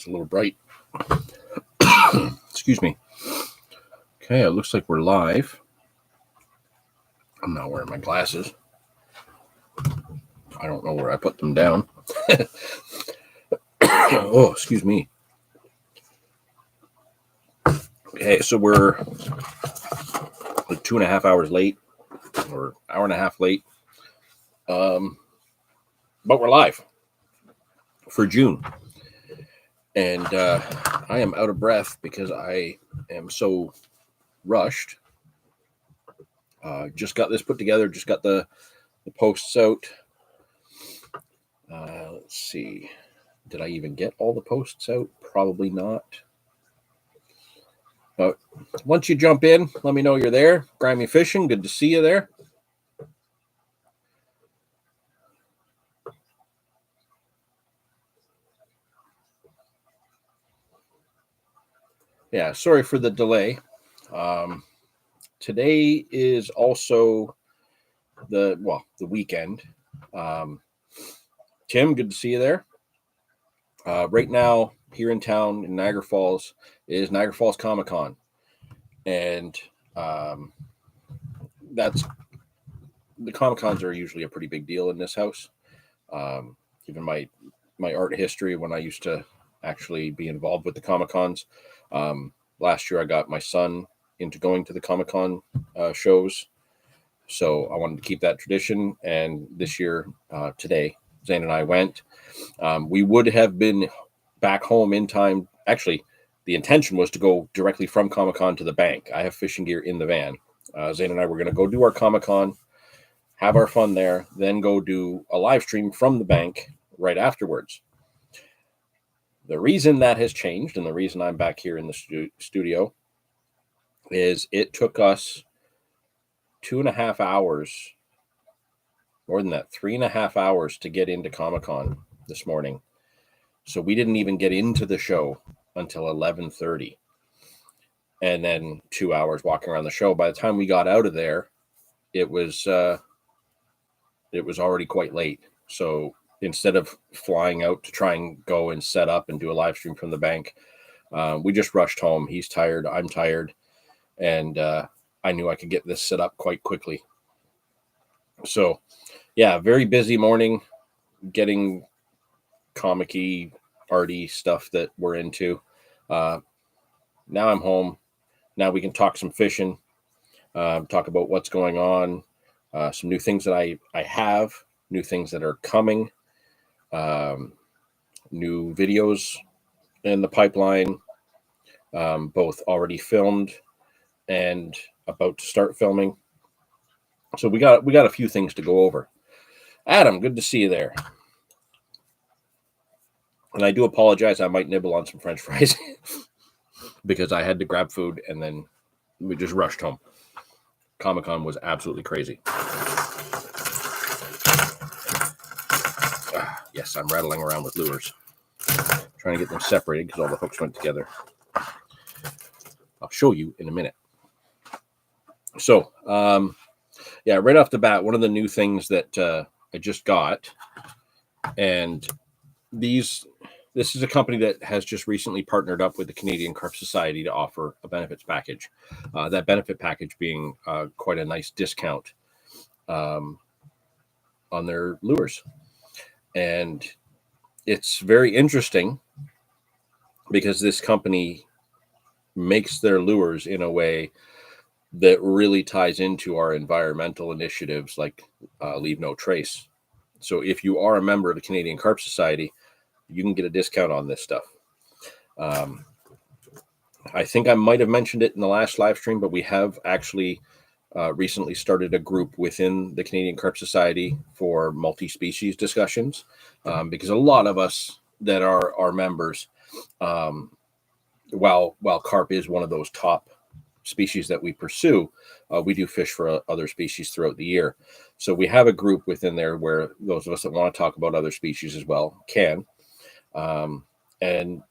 It's a little bright. Excuse me. Okay, it looks like we're live. I'm not wearing my glasses. I don't know where I put them down. Oh, excuse me. Okay, so we're like 2.5 hours late, or hour and a half late. But we're live for June. And I am out of breath because I am so rushed. Just got this put together, just got the posts out. Let's see. Did I even get all the posts out? Probably not. But once you jump in, let me know you're there. Grimy Fishing, good to see you there. Yeah, sorry for the delay. Today is also the weekend. Tim, good to see you there. Right now, here in town in Niagara Falls is Niagara Falls Comic Con, and that's the Comic Cons are usually a pretty big deal in this house. Even my art history, when I used to actually be involved with the Comic Cons. Last year, I got my son into going to the Comic Con shows, so I wanted to keep that tradition. And this year, today, Zane and I went. We would have been back home in time. Actually, the intention was to go directly from Comic-Con to the bank. I have fishing gear in the van. Zane and I were going to go do our Comic-Con, have our fun there, then go do a live stream from the bank right afterwards. The reason that has changed, and the reason I'm back here in the studio, is it took us 2.5 hours, more than that, 3.5 hours to get into Comic-Con this morning. So we didn't even get into the show until 11:30, and then 2 hours walking around the show. By the time we got out of there, it was already quite late. So instead of flying out to try and go and set up and do a live stream from the bank, we just rushed home. He's tired, I'm tired, and I knew I could get this set up quite quickly. So yeah, very busy morning getting comic-y, arty stuff that we're into. Now I'm home. Now we can talk some fishing, talk about what's going on, some new things that I have, new things that are coming, new videos in the pipeline, both already filmed and about to start filming. So we got a few things to go over. Adam, good to see you there. And I do apologize. I might nibble on some French fries because I had to grab food and then we just rushed home. Comic-Con was absolutely crazy. Yes, I'm rattling around with lures, trying to get them separated because all the hooks went together. I'll show you in a minute. So, yeah, right off the bat, one of the new things that I just got, and this is a company that has just recently partnered up with the Canadian Carp Society to offer a benefits package. That benefit package being quite a nice discount on their lures. And it's very interesting because this company makes their lures in a way that really ties into our environmental initiatives like Leave No Trace. So if you are a member of the Canadian Carp Society, you can get a discount on this stuff. I think I might have mentioned it in the last live stream, but we have actually recently started a group within the Canadian Carp Society for multi-species discussions, because a lot of us that are our members, while carp is one of those top species that we pursue, we do fish for other species throughout the year. So we have a group within there where those of us that want to talk about other species as well can. And,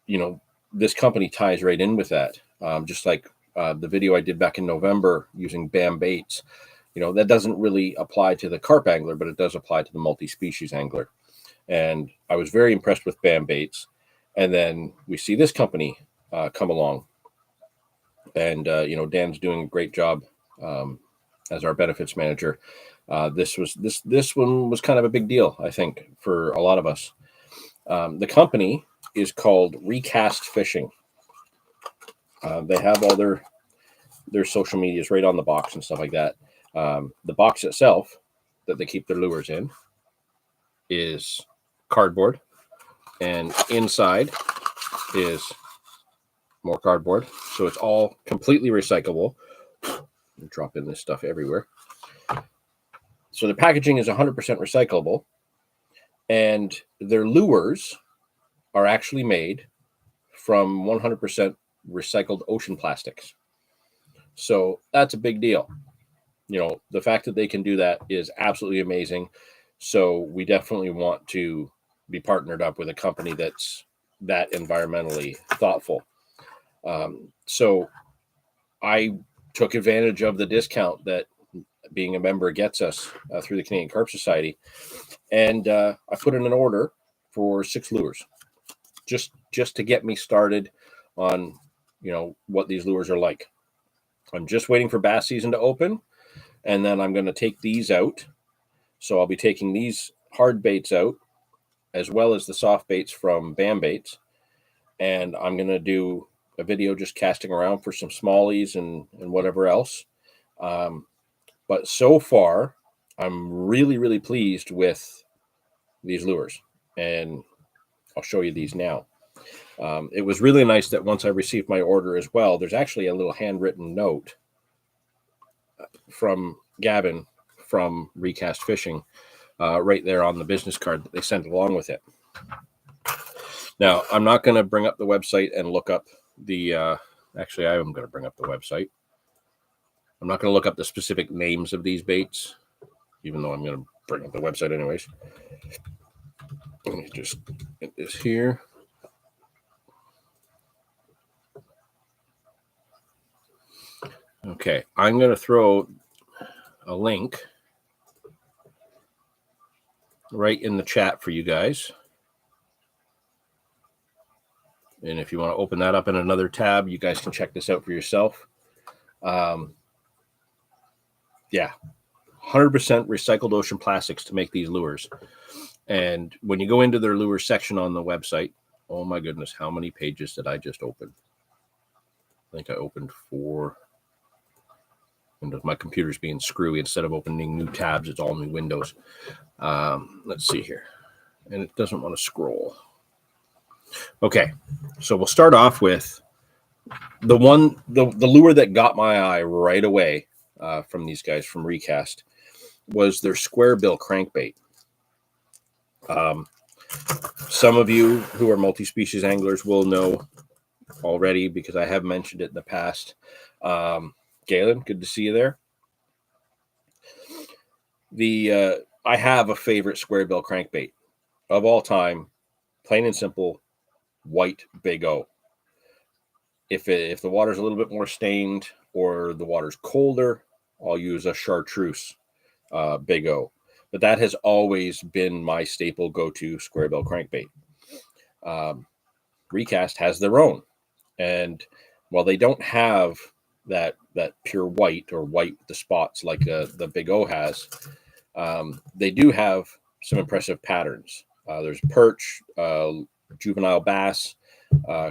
you know, this company ties right in with that. Just like the video I did back in November using BAM baits, you know, that doesn't really apply to the carp angler, but it does apply to the multi-species angler. And I was very impressed with BAM baits. And then we see this company come along, and Dan's doing a great job as our benefits manager. This one was kind of a big deal, I think, for a lot of us. The company is called Recast Fishing. They have all their social medias right on the box and stuff like that. The box itself that they keep their lures in is cardboard, and inside is more cardboard. So it's all completely recyclable. I'm dropping this stuff everywhere. So the packaging is 100% recyclable, and their lures are actually made from 100% recycled ocean plastics. So that's a big deal. The fact that they can do that is absolutely amazing. So we definitely want to be partnered up with a company that's that environmentally thoughtful. So I took advantage of the discount that being a member gets us through the Canadian Carp Society, and I put in an order for 6 lures, just to get me started on what these lures are like. I'm just waiting for bass season to open, and then I'm going to take these out. So I'll be taking these hard baits out, as well as the soft baits from Bam Baits, and I'm going to do a video just casting around for some smallies and whatever else. But so far, I'm really, really pleased with these lures, and I'll show you these now. It was really nice that once I received my order as well, there's actually a little handwritten note from Gavin from Recast Fishing right there on the business card that they sent along with it. Now, I'm not going to bring up the website and look up the actually, I am going to bring up the website. I'm not going to look up the specific names of these baits, even though I'm going to bring up the website anyways. Let me just get this here. Okay, I'm going to throw a link right in the chat for you guys. And if you want to open that up in another tab, you guys can check this out for yourself. Yeah, 100% recycled ocean plastics to make these lures. And when you go into their lure section on the website, oh my goodness, how many pages did I just open? I think I opened 4. And my computer's being screwy. Instead of opening new tabs, it's all new windows. Let's see here. And it doesn't want to scroll. Okay, so we'll start off with the lure that got my eye right away from these guys from Recast was their square bill crankbait. Some of you who are multi-species anglers will know already because I have mentioned it in the past. Galen, good to see you there. I have a favorite square bill crankbait of all time, plain and simple, white Big O. If the water's a little bit more stained or the water's colder, I'll use a chartreuse Big O. But that has always been my staple go-to square bill crankbait. Recast has their own, and while they don't have that pure white or white with the spots like the Big O has, they do have some impressive patterns. There's perch, juvenile bass,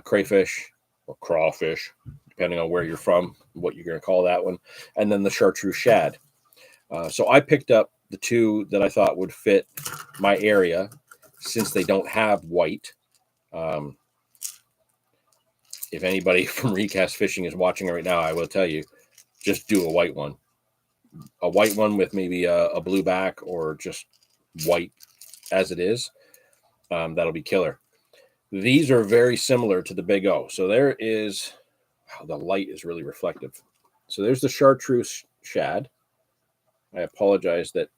crayfish, or crawfish, depending on where you're from, what you're going to call that one, and then the chartreuse shad. So I picked up the 2 that I thought would fit my area since they don't have white. If anybody from Recast Fishing is watching right now, I will tell you, just do a white one. A white one with maybe a blue back or just white as it is. That'll be killer. These are very similar to the Big O. So there is, wow, the light is really reflective. So there's the chartreuse shad. I apologize that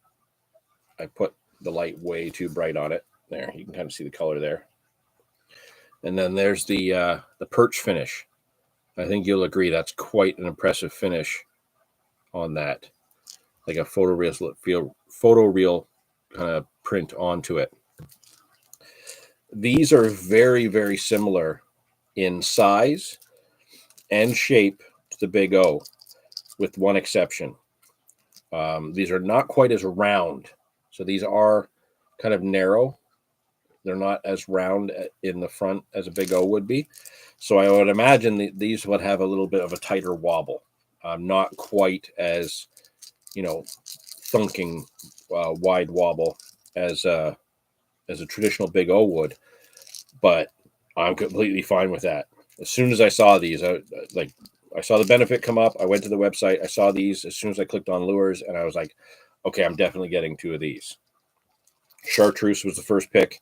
I put the light way too bright on it. There, you can kind of see the color there. And then there's the perch finish. I think you'll agree that's quite an impressive finish on that. Like a photoreal kind of print onto it. These are very, very similar in size and shape to the Big O, with one exception. These are not quite as round. So these are kind of narrow. They're not as round in the front as a Big O would be. So I would imagine these would have a little bit of a tighter wobble. Not quite as, thunking wide wobble as a traditional Big O would. But I'm completely fine with that. As soon as I saw these, I saw the benefit come up. I went to the website. I saw these as soon as I clicked on lures, and I was like, okay, I'm definitely getting 2 of these. Chartreuse was the first pick.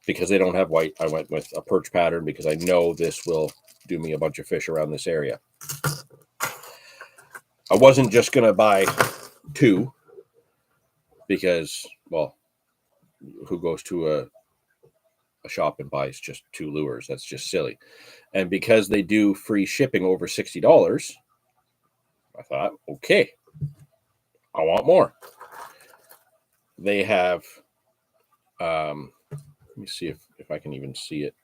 Because they don't have white, I went with a perch pattern because I know this will do me a bunch of fish around this area. I wasn't just going to buy 2 because, well, who goes to a shop and buys just 2 lures? That's just silly. And because they do free shipping over $60, I thought, okay, I want more. They have, let me see if I can even see it.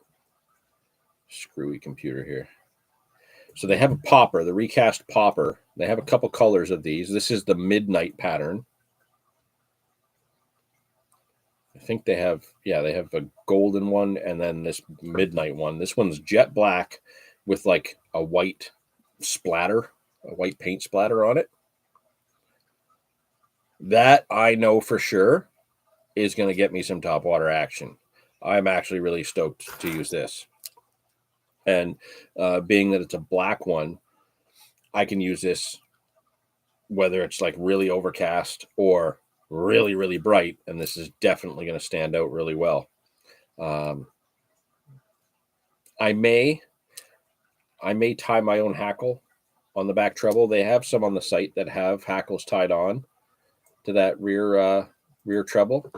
Screwy computer here. So they have a popper, the recast popper. They have a couple colors of these. This is the midnight pattern. I think they have a golden one and then this midnight one. This one's jet black with like a white splatter, a white paint splatter on it. That I know for sure is going to get me some topwater action. I'm actually really stoked to use this. And being that it's a black one, I can use this whether it's like really overcast or really, really bright. And this is definitely going to stand out really well. I may tie my own hackle on the back treble. They have some on the site that have hackles tied on to that rear treble.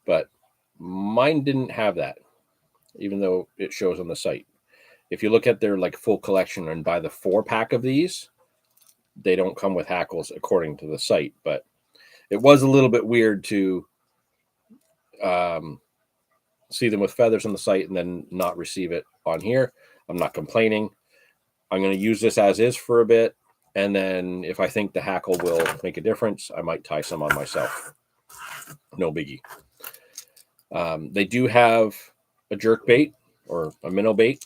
But mine didn't have that, even though it shows on the site. If you look at their like full collection and buy the 4-pack of these, they don't come with hackles according to the site. But it was a little bit weird to see them with feathers on the site and then not receive it on here. I'm not complaining. I'm going to use this as is for a bit. And then if I think the hackle will make a difference, I might tie some on myself. No biggie. They do have a jerk bait or a minnow bait.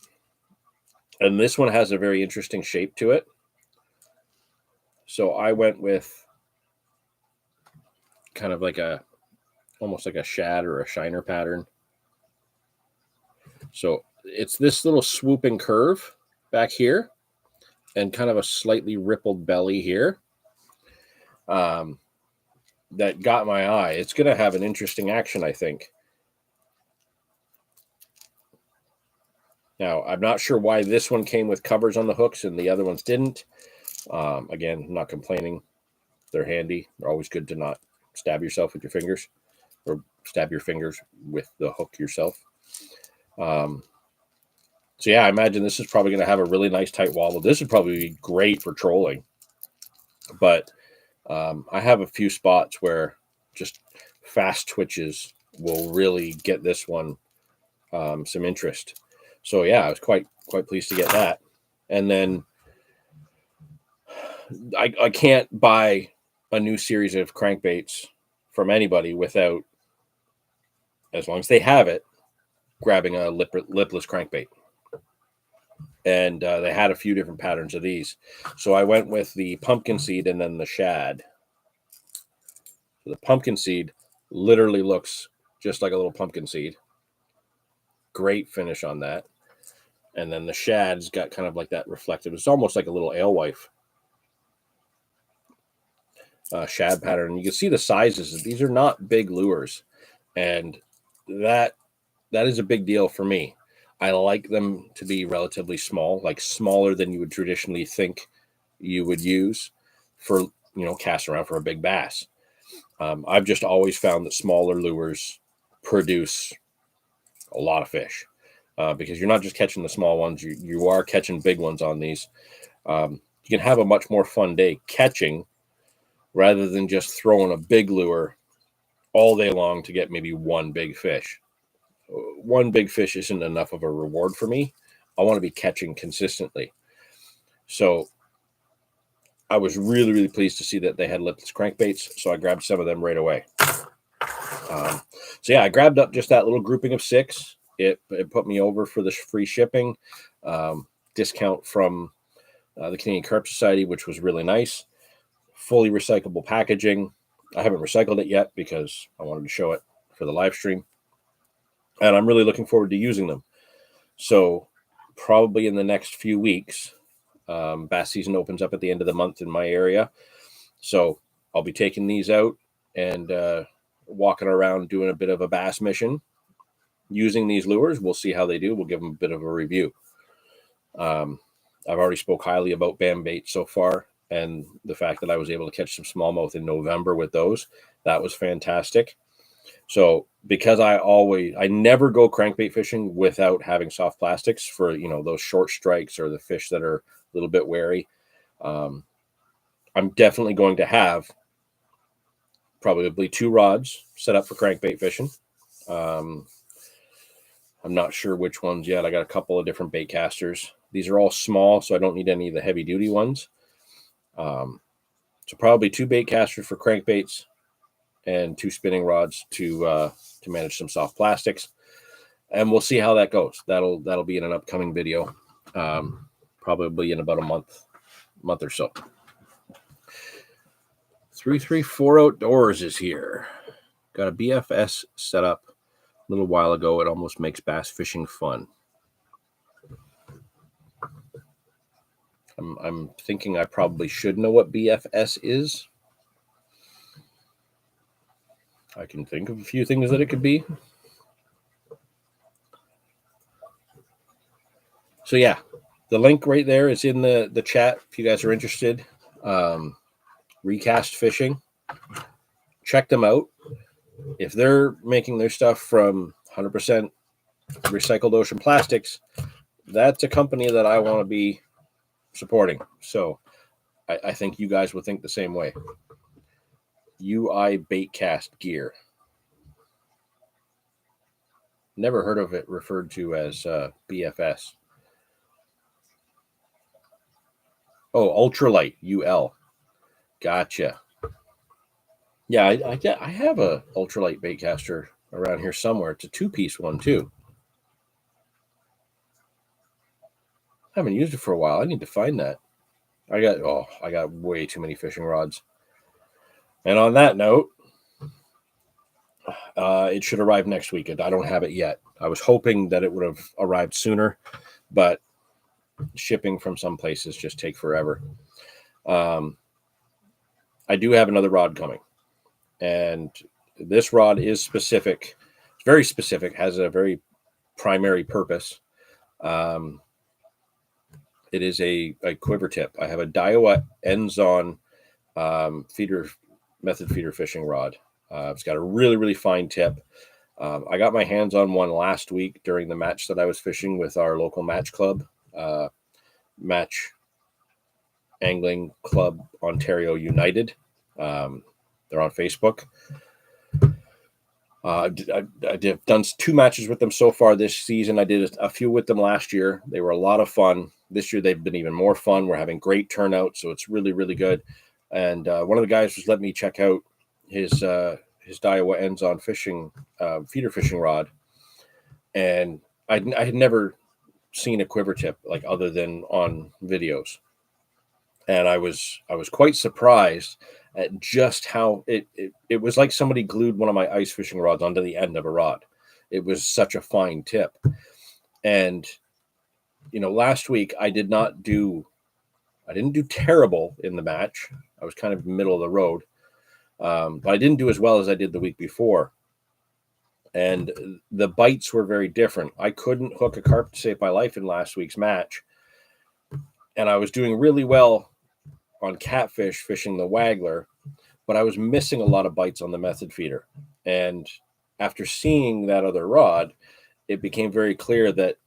And this one has a very interesting shape to it. So I went with kind of like almost like a shad or a shiner pattern. So it's this little swooping curve back here and kind of a slightly rippled belly here. That got my eye. It's going to have an interesting action, I think. Now, I'm not sure why this one came with covers on the hooks and the other ones didn't. Again, not complaining. They're handy. They're always good to not stab yourself with your fingers or stab your fingers with the hook yourself. So, yeah, I imagine this is probably going to have a really nice tight wobble. This would probably be great for trolling. But I have a few spots where just fast twitches will really get this one some interest. So, yeah, I was quite pleased to get that. And then I can't buy a new series of crankbaits from anybody without, as long as they have it, grabbing a lipless crankbait. And they had a few different patterns of these. So I went with the pumpkin seed and then the shad. So the pumpkin seed literally looks just like a little pumpkin seed. Great finish on that. And then the shad's got kind of like that reflective. It's almost like a little alewife shad pattern. You can see the sizes. These are not big lures. And that is a big deal for me. I like them to be relatively small, like smaller than you would traditionally think you would use for, cast around for a big bass. I've just always found that smaller lures produce a lot of fish because you're not just catching the small ones. You are catching big ones on these. You can have a much more fun day catching rather than just throwing a big lure all day long to get maybe one big fish. One big fish isn't enough of a reward for me. I want to be catching consistently. So I was really, really pleased to see that they had lipless crankbaits. So I grabbed some of them right away. So yeah, I grabbed up just that little grouping of 6. It put me over for the free shipping, discount from the Canadian Carp Society, which was really nice. Fully recyclable packaging. I haven't recycled it yet because I wanted to show it for the live stream. And I'm really looking forward to using them. So probably in the next few weeks, bass season opens up at the end of the month in my area. So I'll be taking these out and walking around doing a bit of a bass mission using these lures. We'll see how they do. We'll give them a bit of a review. I've already spoke highly about Bam Bait so far, and the fact that I was able to catch some smallmouth in November with those, that was fantastic. So because I never go crankbait fishing without having soft plastics for, those short strikes or the fish that are a little bit wary. I'm definitely going to have probably 2 rods set up for crankbait fishing. I'm not sure which ones yet. I got a couple of different bait casters. These are all small, so I don't need any of the heavy duty ones. So probably 2 bait casters for crankbaits and 2 spinning rods to manage some soft plastics. And we'll see how that goes. That'll be in an upcoming video, probably in about a month or so. 334 Outdoors is here. Got a BFS set up a little while ago. It almost makes bass fishing fun. I'm thinking I probably should know what BFS is. I can think of a few things that it could be. So yeah, the link right there is in the chat if you guys are interested. Recast Fishing. Check them out. If they're making their stuff from 100% recycled ocean plastics, that's a company that I want to be supporting. So I think you guys would think the same way. UI Baitcast Gear. Never heard of it referred to as BFS. Oh, Ultralight UL. Gotcha. Yeah, I have a ultralight baitcaster around here somewhere. It's a 2-piece one too. I haven't used it for a while. I need to find that. I got way too many fishing rods. And on that note, it should arrive next week. I don't have it yet. I was hoping that it would have arrived sooner, but shipping from some places just take forever. I do have another rod coming, and this rod is specific. It's very specific, has a very primary purpose. It is a quiver tip. I have a Daiwa ends-on method feeder fishing rod. It's got a really, really fine tip. I got my hands on one last week during the match that I was fishing with our local match club, Match Angling Club Ontario United. They're on Facebook. I've done 2 matches with them so far this season. I did a few with them last year. They were a lot of fun. This year they've been even more fun. We're having great turnout, so it's really, really good. And one of the guys was letting me check out his Daiwa ends-on fishing feeder fishing rod, and I had never seen a quiver tip like other than on videos, and I was quite surprised at just how it was like somebody glued one of my ice fishing rods onto the end of a rod. It was such a fine tip. And last week I didn't do terrible in the match. I was kind of middle of the road, but I didn't do as well as I did the week before. And the bites were very different. I couldn't hook a carp to save my life in last week's match, and I was doing really well on catfish fishing the waggler, but I was missing a lot of bites on the method feeder. And after seeing that other rod, it became very clear that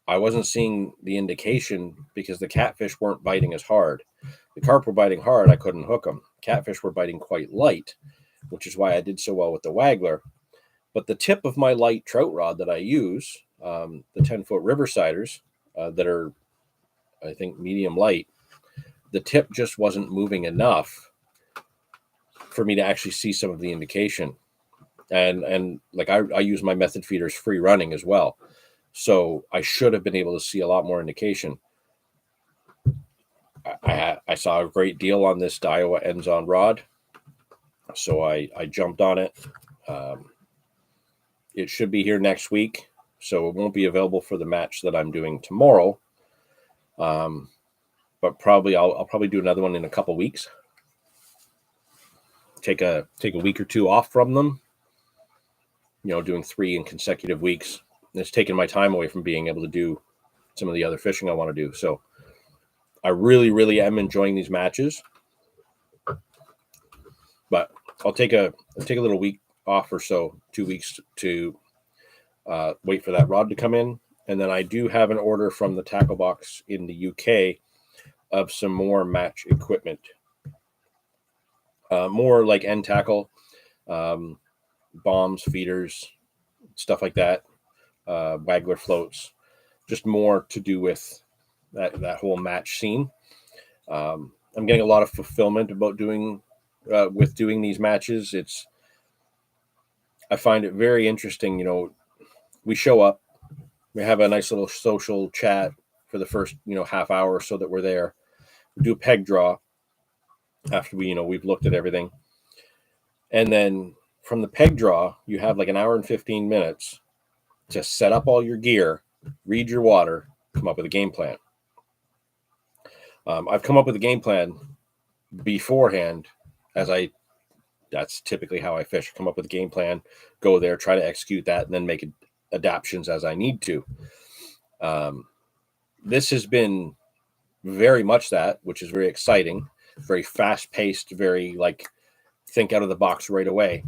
I wasn't seeing the indication because the catfish weren't biting as hard. The carp were biting hard. I couldn't hook them. catfish were biting quite light, which is why I did so well with the waggler. But the tip of my light trout rod that I use, the 10-foot Riversiders that are, I think, medium light, the tip just wasn't moving enough for me to actually see some of the indication. And like I use my method feeders free running as well. So I should have been able to see a lot more indication. I saw a great deal on this Daiwa ends on rod. So I jumped on it. It should be here next week. So it won't be available for the match that I'm doing tomorrow. But probably I'll probably do another one in a couple weeks. Take a week or two off from them. Doing 3 in consecutive weeks. It's taken my time away from being able to do some of the other fishing I want to do. So I really, really am enjoying these matches. But I'll take a little week off or so, 2 weeks to wait for that rod to come in. And then I do have an order from the tackle box in the UK of some more match equipment. More like end tackle, bombs, feeders, stuff like that, waggler floats, just more to do with that whole match scene. I'm getting a lot of fulfillment about doing these matches. I find it very interesting. We show up, we have a nice little social chat for the first half hour or so that we're there. We do a peg draw after we've looked at everything, and then from the peg draw you have like an hour and 15 minutes to set up all your gear, read your water, come up with a game plan. I've come up with a game plan beforehand, that's typically how I fish. Come up with a game plan, go there, try to execute that, and then make adaptations as I need to. This has been very much that, which is very exciting, very fast-paced, very think out of the box right away.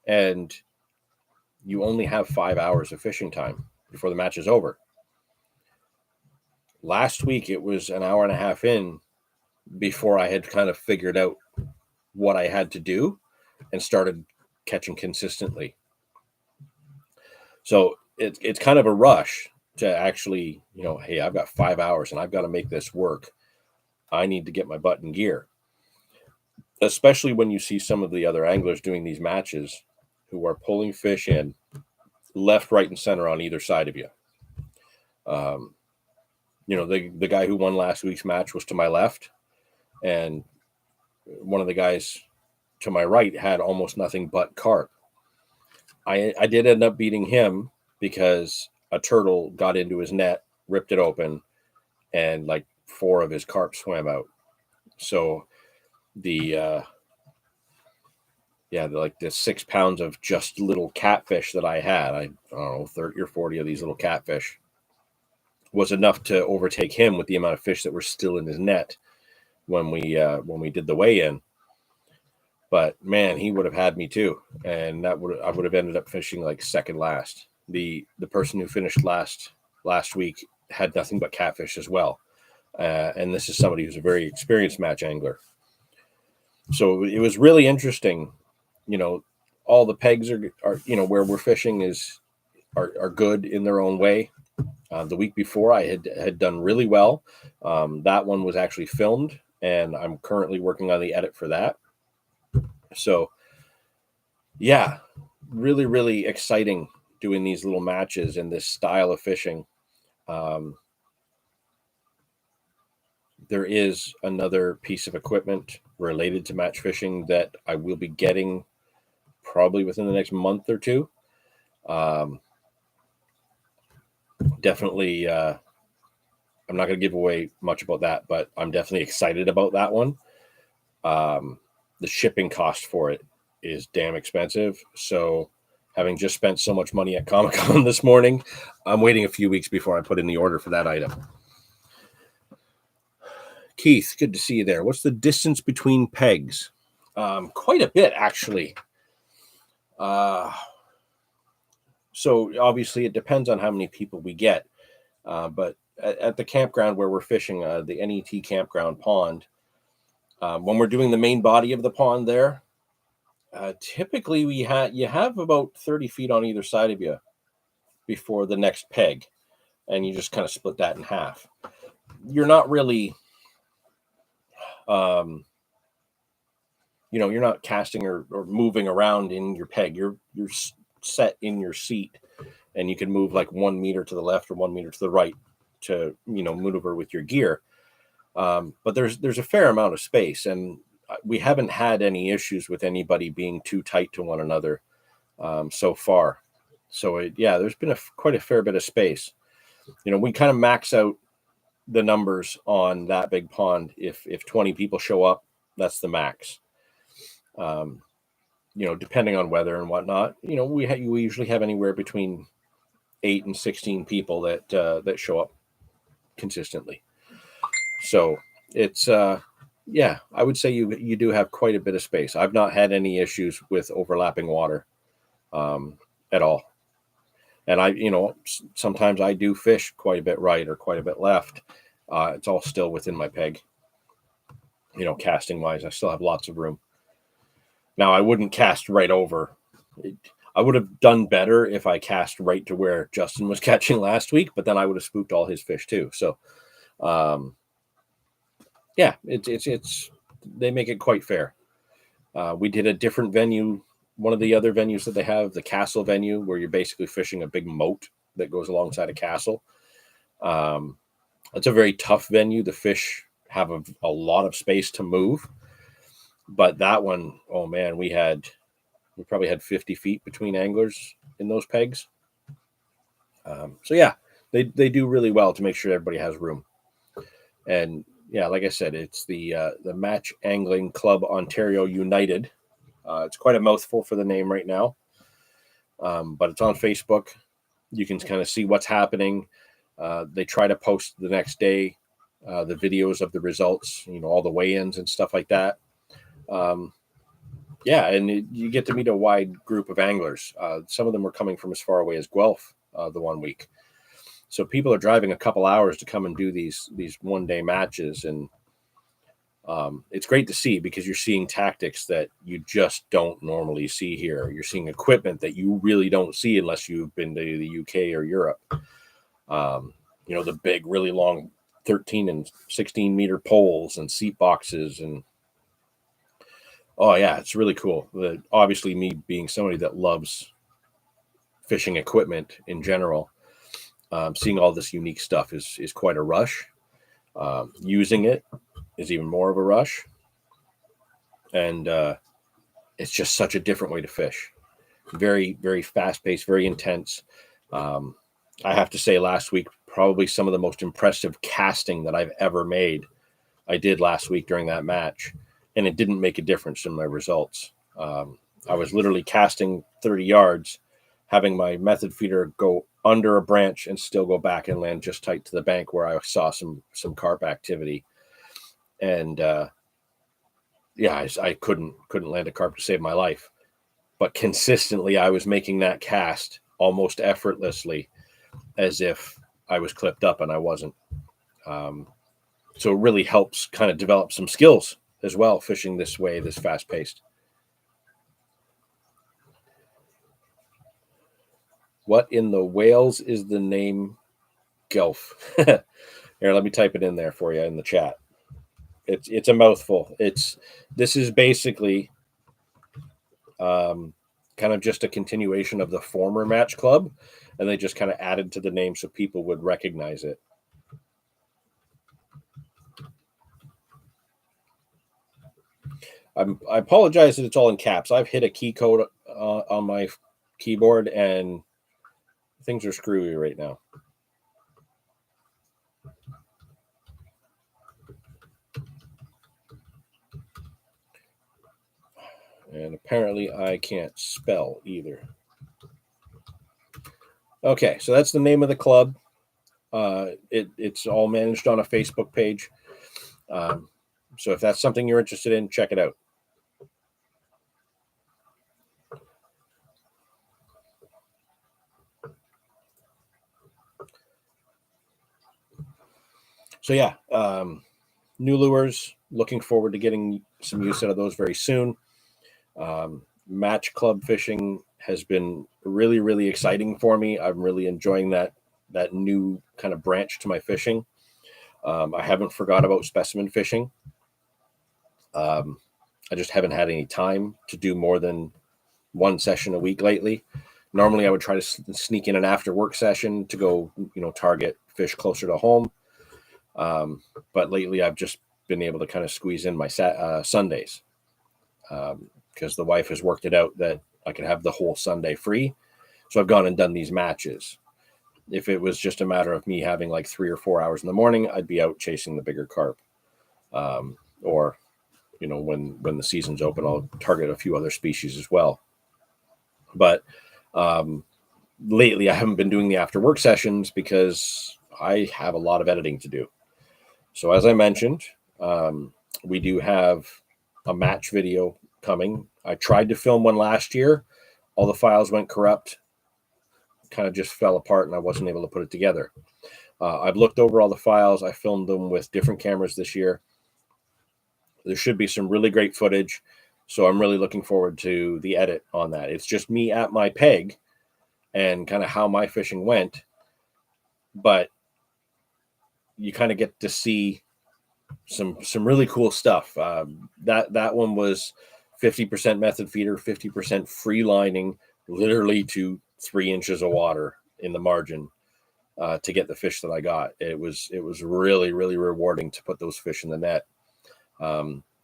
And you only have 5 hours of fishing time before the match is over. Last week, it was an hour and a half in before I had kind of figured out what I had to do and started catching consistently. So it's kind of a rush to actually, hey, I've got 5 hours and I've got to make this work. I need to get my butt in gear. Especially when you see some of the other anglers doing these matches who are pulling fish in left, right, and center on either side of you. The guy who won last week's match was to my left, and one of the guys to my right had almost nothing but carp. I did end up beating him because a turtle got into his net, ripped it open, and 4 of his carp swam out. So the 6 pounds of just little catfish that I had, I don't know, 30 or 40 of these little catfish, was enough to overtake him with the amount of fish that were still in his net when we did the weigh-in. But man, he would have had me too, and I would have ended up fishing second last. The person who finished last week had nothing but catfish as well, and this is somebody who's a very experienced match angler. So it was really interesting. All the pegs are where we're fishing are good in their own way. The week before I had done really well. That one was actually filmed, and I'm currently working on the edit for that. So yeah, really, really exciting doing these little matches and this style of fishing. There is another piece of equipment related to match fishing that I will be getting probably within the next month or two. Definitely, I'm not going to give away much about that, but I'm definitely excited about that one. The shipping cost for it is damn expensive. So having just spent so much money at Comic-Con this morning, I'm waiting a few weeks before I put in the order for that item. Keith, good to see you there. What's the distance between pegs? Quite a bit, actually. So obviously it depends on how many people we get. But at the campground where we're fishing, the NET campground pond, When we're doing the main body of the pond there, typically you have about 30 feet on either side of you before the next peg, and you just kind of split that in half. You're not really, you're not casting or moving around in your peg. You're set in your seat, and you can move like 1 meter to the left or 1 meter to the right to maneuver with your gear. But there's a fair amount of space, and we haven't had any issues with anybody being too tight to one another so far. So there's been quite a fair bit of space. We kind of max out the numbers on that big pond. If 20 people show up, that's the max. Depending on weather and whatnot, we usually have anywhere between 8 and 16 people that show up consistently. So it's I would say you do have quite a bit of space. I've not had any issues with overlapping water at all. And sometimes I do fish quite a bit right or quite a bit left. It's all still within my peg. Casting wise, I still have lots of room. Now I wouldn't cast right over. I would have done better if I cast right to where Justin was catching last week, but then I would have spooked all his fish too. So, it's they make it quite fair. We did a different venue, one of the other venues that they have, the castle venue, where you're basically fishing a big moat that goes alongside a castle. It's a very tough venue. The fish have a lot of space to move, but that one, oh man, we probably had 50 feet between anglers in those pegs. They do really well to make sure everybody has room. And like I said, it's the Match Angling Club Ontario United. It's quite a mouthful for the name right now, but it's on Facebook. You can kind of see what's happening. They try to post the next day the videos of the results, all the weigh-ins and stuff like that. And you get to meet a wide group of anglers. Some of them were coming from as far away as Guelph the 1 week. So people are driving a couple hours to come and do these one-day matches. And it's great to see, because you're seeing tactics that you just don't normally see here. You're seeing equipment that you really don't see unless you've been to the UK or Europe. The big, really long 13 and 16 meter poles and seat boxes. And oh yeah, it's really cool. Obviously, me being somebody that loves fishing equipment in general, seeing all this unique stuff is quite a rush. Using it is even more of a rush. And it's just such a different way to fish. Very, very fast paced, very intense. I have to say, last week, probably some of the most impressive casting that I've ever made, I did last week during that match. And it didn't make a difference in my results. I was literally casting 30 yards, having my method feeder go under a branch and still go back and land just tight to the bank where I saw some carp activity. And I couldn't land a carp to save my life. But consistently, I was making that cast almost effortlessly, as if I was clipped up, and I wasn't. So it really helps kind of develop some skills as well, fishing this way, this fast paced. What in the Wales is the name Guelph? Here, let me type it in there for you in the chat. It's a mouthful. This is basically kind of just a continuation of the former Match Club, and they just kind of added to the name so people would recognize it. I apologize that it's all in caps. I've hit a key code on my keyboard, and things are screwy right now. And apparently I can't spell either. Okay, so that's the name of the club. It's all managed on a Facebook page. So if that's something you're interested in, check it out. So new lures, looking forward to getting some use out of those very soon. Match club fishing has been really, really exciting for me. I'm really enjoying that new kind of branch to my fishing. I haven't forgot about specimen fishing. I just haven't had any time to do more than one session a week lately. Normally I would try to sneak in an after work session to go, target fish closer to home. But lately I've just been able to kind of squeeze in my Sundays, because the wife has worked it out that I can have the whole Sunday free. So I've gone and done these matches. If it was just a matter of me having like 3 or 4 hours in the morning, I'd be out chasing the bigger carp. Or, when the season's open, I'll target a few other species as well. But lately I haven't been doing the after work sessions because I have a lot of editing to do. So as I mentioned, we do have a match video coming. I tried to film one last year. All the files went corrupt, kind of just fell apart, and I wasn't able to put it together. I've looked over all the files. I filmed them with different cameras this year. There should be some really great footage. So I'm really looking forward to the edit on that. It's just me at my peg and kind of how my fishing went. But you kind of get to see some really cool stuff. That one was 50% method feeder, 50% free lining, literally to 3 inches of water in the margin to get the fish that I got. It was really, really rewarding to put those fish in the net.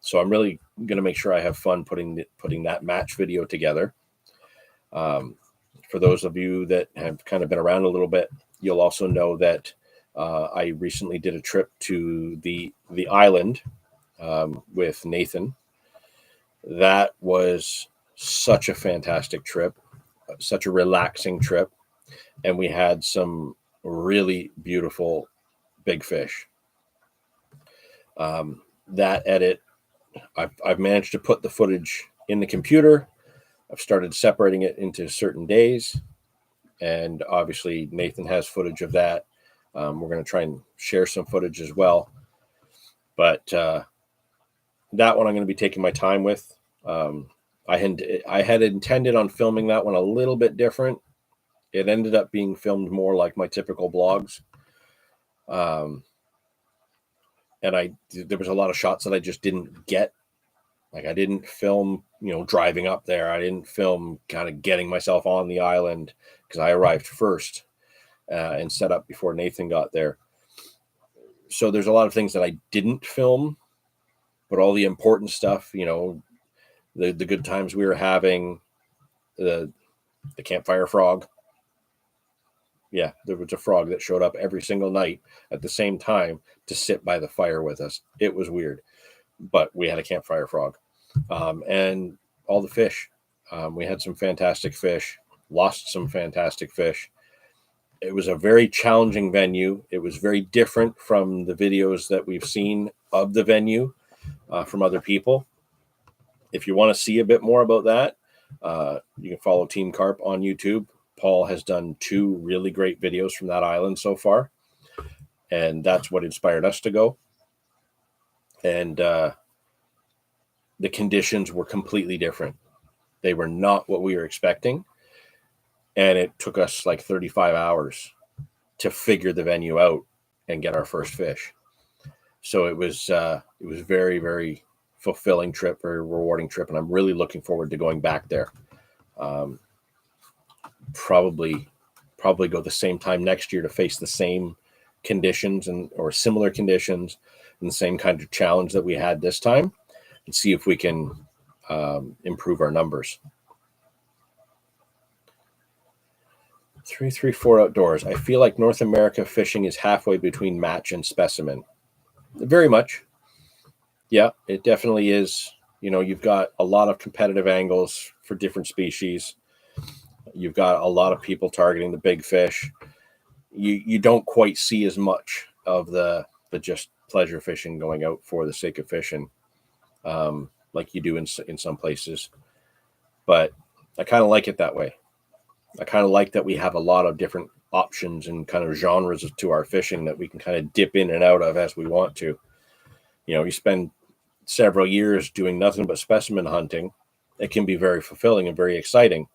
So I'm really going to make sure I have fun putting that match video together. For those of you that have kind of been around a little bit, you'll also know that I recently did a trip to the island with Nathan. That was such a fantastic trip, such a relaxing trip, and we had some really beautiful big fish. That edit, I've managed to put the footage in the computer. I've started separating it into certain days, and obviously Nathan has footage of that. We're going to try and share some footage as well, but that one I'm going to be taking my time with. I had intended on filming that one a little bit different. It ended up being filmed more like my typical vlogs. And there was a lot of shots that I just didn't get. Like I didn't film, driving up there. I didn't film kind of getting myself on the island because I arrived first and set up before Nathan got there. So there's a lot of things that I didn't film, but all the important stuff, the good times we were having, the campfire frog. Yeah, there was a frog that showed up every single night at the same time to sit by the fire with us. It was weird, but we had a campfire frog. And all the fish. We had some fantastic fish, lost some fantastic fish. It was a very challenging venue. It was very different from the videos that we've seen of the venue from other people. If you want to see a bit more about that, you can follow Team Carp on YouTube. Paul has done 2 really great videos from that island so far, and that's what inspired us to go. And the conditions were completely different. They were not what we were expecting, and it took us like 35 hours to figure the venue out and get our first fish. So it was very, very fulfilling trip, very rewarding trip, and I'm really looking forward to going back there. Probably go the same time next year to face the same conditions or similar conditions and the same kind of challenge that we had this time, and see if we can improve our numbers. 334 Outdoors. I feel like North America fishing is halfway between match and specimen. Very much. Yeah, it definitely is. You've got a lot of competitive angles for different species. You've got a lot of people targeting the big fish. You don't quite see as much of the just pleasure fishing going out for the sake of fishing, like you do in some places. But I kind of like it that way. I kind of like that we have a lot of different options and kind of genres to our fishing that we can kind of dip in and out of as we want to. You spend several years doing nothing but specimen hunting, it can be very fulfilling and very exciting.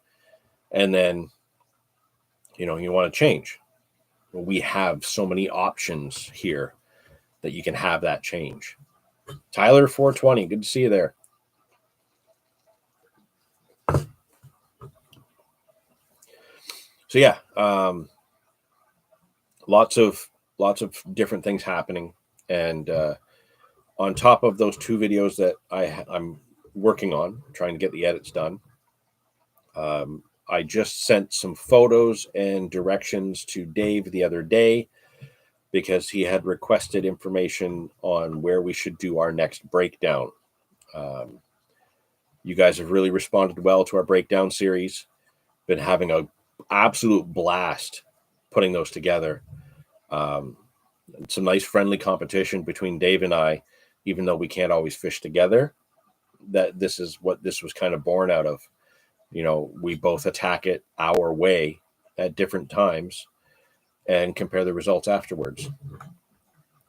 And then, you want to change. We have so many options here that you can have that change. Tyler 420, good to see you there. So yeah, lots of different things happening, and on top of those 2 videos that I'm working on, trying to get the edits done, I just sent some photos and directions to Dave the other day because he had requested information on where we should do our next breakdown. You guys have really responded well to our breakdown series. Been having an absolute blast putting those together. Some nice friendly competition between Dave and I, even though we can't always fish together. That this is what this was kind of born out of. We both attack it our way at different times and compare the results afterwards.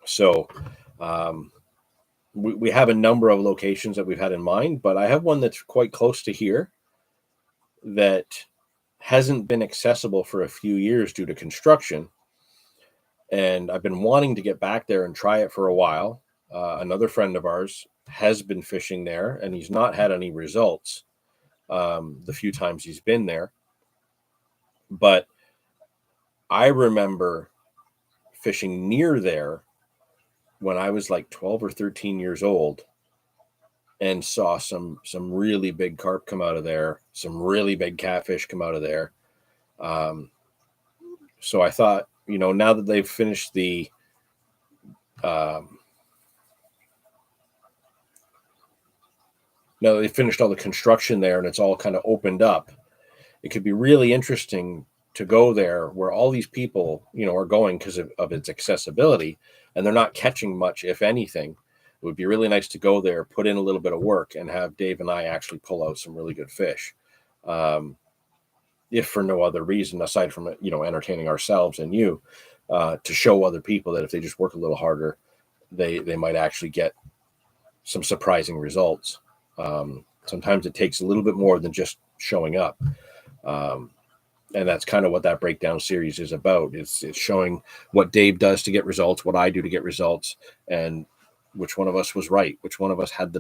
So we have a number of locations that we've had in mind, but I have one that's quite close to here that hasn't been accessible for a few years due to construction. And I've been wanting to get back there and try it for a while. Another friend of ours has been fishing there, and he's not had any results the few times he's been there. But I remember fishing near there when I was like 12 or 13 years old and saw some really big carp come out of there, some really big catfish come out of there. So I thought, now that they've finished the now that they finished all the construction there and it's all kind of opened up, it could be really interesting to go there where all these people, are going because of its accessibility, and they're not catching much, if anything. It would be really nice to go there, put in a little bit of work, and have Dave and I actually pull out some really good fish. If for no other reason, aside from, entertaining ourselves and you, to show other people that if they just work a little harder, they might actually get some surprising results. Sometimes it takes a little bit more than just showing up. And that's kind of what that breakdown series is about. It's showing what Dave does to get results, what I do to get results, and which one of us was right, which one of us had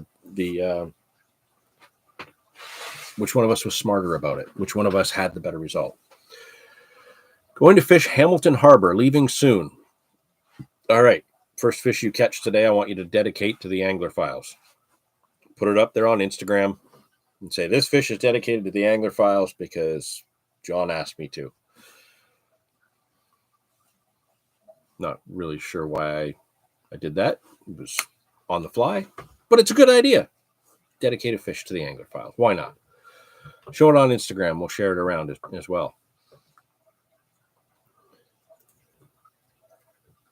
which one of us was smarter about it, which one of us had the better result. Going to fish Hamilton Harbor, leaving soon. All right, first fish you catch today, I want you to dedicate to the Angler Files. Put it up there on Instagram and say, this fish is dedicated to the Angler Files because John asked me to. Not really sure why I did that. It was on the fly, but it's a good idea. Dedicate a fish to the Angler Files. Why not? Show it on Instagram. We'll share it around as well.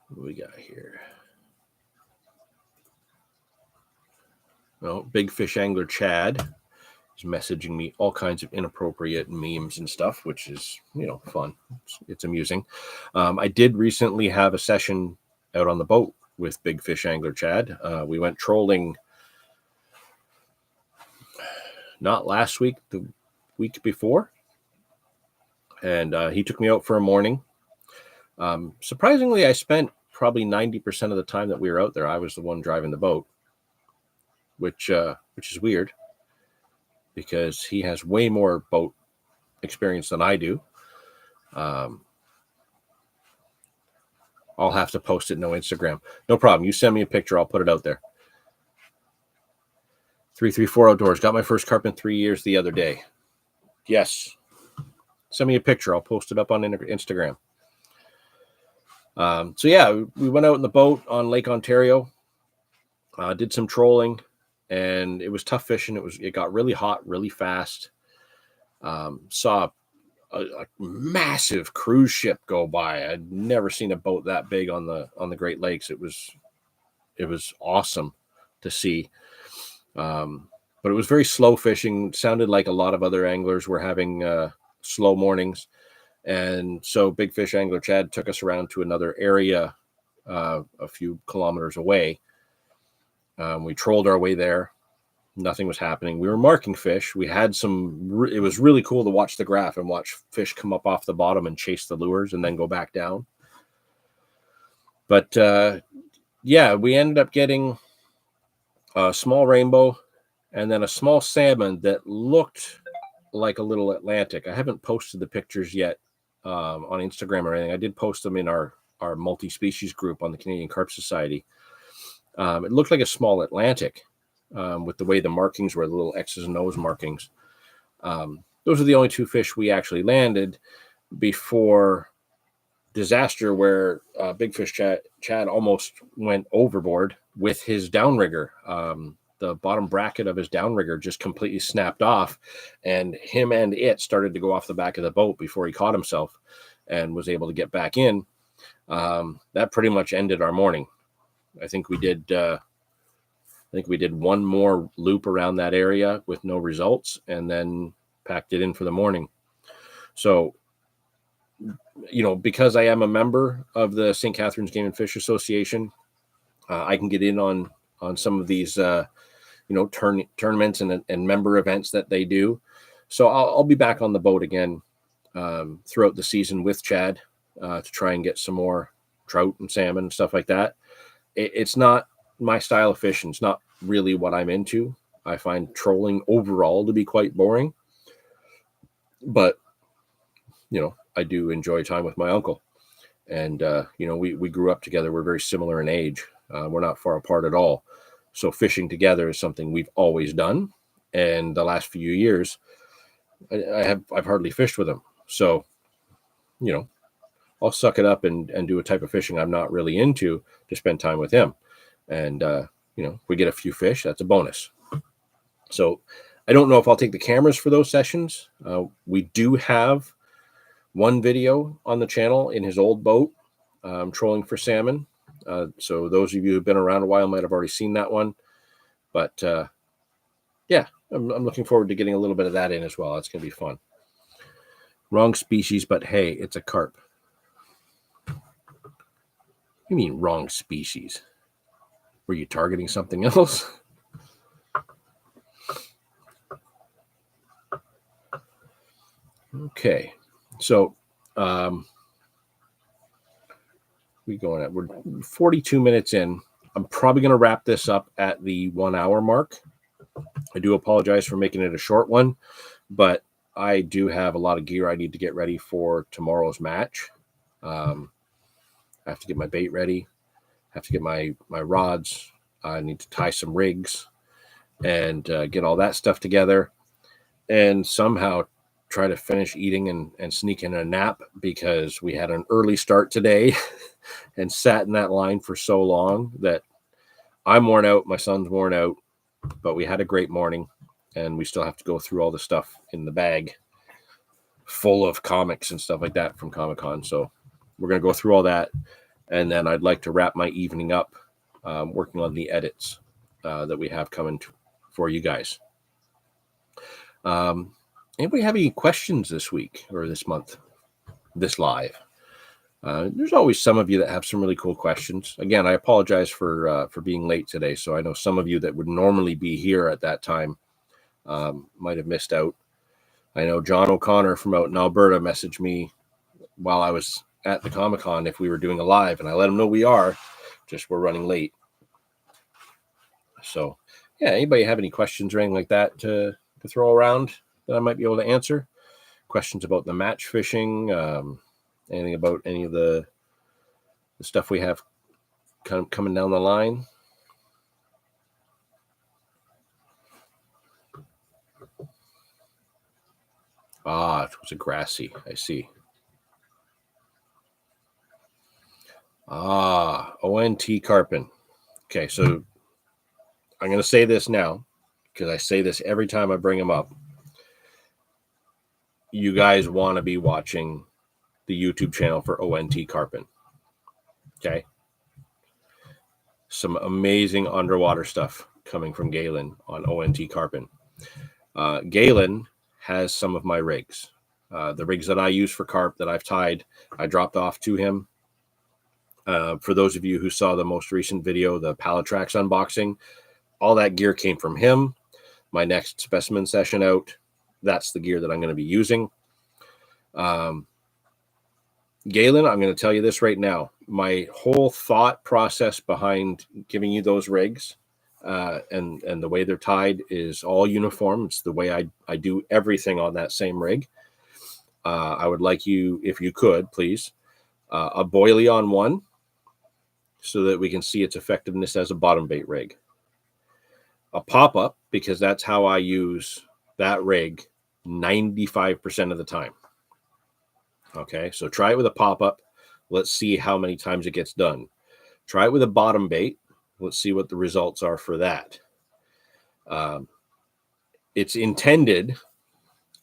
What we got here? Oh, Big Fish Angler Chad is messaging me all kinds of inappropriate memes and stuff, which is, fun. It's amusing. I did recently have a session out on the boat with Big Fish Angler Chad. We went trolling not last week, the week before. And he took me out for a morning. Surprisingly, I spent probably 90% of the time that we were out there, I was the one driving the boat, which is weird because he has way more boat experience than I do. I'll have to post it. No Instagram. No problem. You send me a picture. I'll put it out there. 334 Outdoors. Got my first carp in 3 years the other day. Yes. Send me a picture. I'll post it up on Instagram. So yeah, we went out in the boat on Lake Ontario, did some trolling, and it was tough fishing. It got really hot really fast. Saw a massive cruise ship go by. I'd never seen a boat that big on the Great Lakes. It was awesome to see. But it was very slow fishing. It sounded like a lot of other anglers were having slow mornings. And so Big Fish Angler Chad took us around to another area a few kilometers away. We trolled our way there. Nothing was happening. We were marking fish. We had some, it was really cool to watch the graph and watch fish come up off the bottom and chase the lures and then go back down. But yeah, we ended up getting a small rainbow and then a small salmon that looked like a little Atlantic. I haven't posted the pictures yet on Instagram or anything. I did post them in our multi-species group on the Canadian Carp Society. It looked like a small Atlantic. With the way the markings were, the little X's and O's markings. Those are the only two fish we actually landed before disaster, where Big Fish Chad almost went overboard with his downrigger. The bottom bracket of his downrigger just completely snapped off, and him and it started to go off the back of the boat before he caught himself and was able to get back in. That pretty much ended our morning. I think we did one more loop around that area with no results and then packed it in for the morning. So, because I am a member of the St. Catharines Game and Fish Association, I can get in on some of these, tournaments and member events that they do. So I'll be back on the boat again throughout the season with Chad to try and get some more trout and salmon and stuff like that. It's not my style of fishing. It's not really what I'm into. I find trolling overall to be quite boring, but I do enjoy time with my uncle, and we grew up together. We're very similar in age. We're not far apart at all, so fishing together is something we've always done. And the last few years I've hardly fished with him, so I'll suck it up and do a type of fishing I'm not really into to spend time with him. And if we get a few fish, that's a bonus. So I don't know if I'll take the cameras for those sessions. We do have one video on the channel in his old boat, trolling for salmon. So those of you who've been around a while might have already seen that one. But yeah, I'm looking forward to getting a little bit of that in as well. It's going to be fun. Wrong species, but hey, it's a carp. You mean wrong species? Were you targeting something else? Okay, so we're 42 minutes in. I'm probably going to wrap this up at the 1 hour mark. I do apologize for making it a short one, but I do have a lot of gear I need to get ready for tomorrow's match. I have to get my bait ready. I have to get my rods. I need to tie some rigs and get all that stuff together, and somehow try to finish eating and sneak in a nap, because we had an early start today and sat in that line for so long that I'm worn out. My son's worn out, but we had a great morning, and we still have to go through all the stuff in the bag full of comics and stuff like that from Comic-Con. So we're going to go through all that. And then I'd like to wrap my evening up working on the edits that we have coming for you guys. Anybody have any questions this week or this month, this live? There's always some of you that have some really cool questions. Again, I apologize for being late today. So I know some of you that would normally be here at that time might have missed out. I know John O'Connor from out in Alberta messaged me while I was at the Comic-Con if we were doing a live, and I let him know we are, just we're running late. So yeah, anybody have any questions or anything like that to throw around that I might be able to answer? Questions about the match fishing, anything about any of the stuff we have kind of coming down the line? Ah, it was a grassy. I see. Ah, ONT Carpin. Okay, so I'm going to say this now because I say this every time I bring them up. You guys want to be watching the YouTube channel for ONT Carpin. Okay? Some amazing underwater stuff coming from Galen on ONT Carpin. Galen has some of my rigs. The rigs that I use for carp that I've tied, I dropped off to him. For those of you who saw the most recent video, the Palatrax unboxing, all that gear came from him. My next specimen session out, that's the gear that I'm going to be using. Galen, I'm going to tell you this right now. My whole thought process behind giving you those rigs and the way they're tied is all uniform. It's the way I do everything on that same rig. I would like you, if you could, please, a boilie on one so that we can see its effectiveness as a bottom bait rig. A pop-up, because that's how I use that rig 95% of the time. Okay, so try it with a pop-up. Let's see how many times it gets done. Try it with a bottom bait. Let's see what the results are for that. It's intended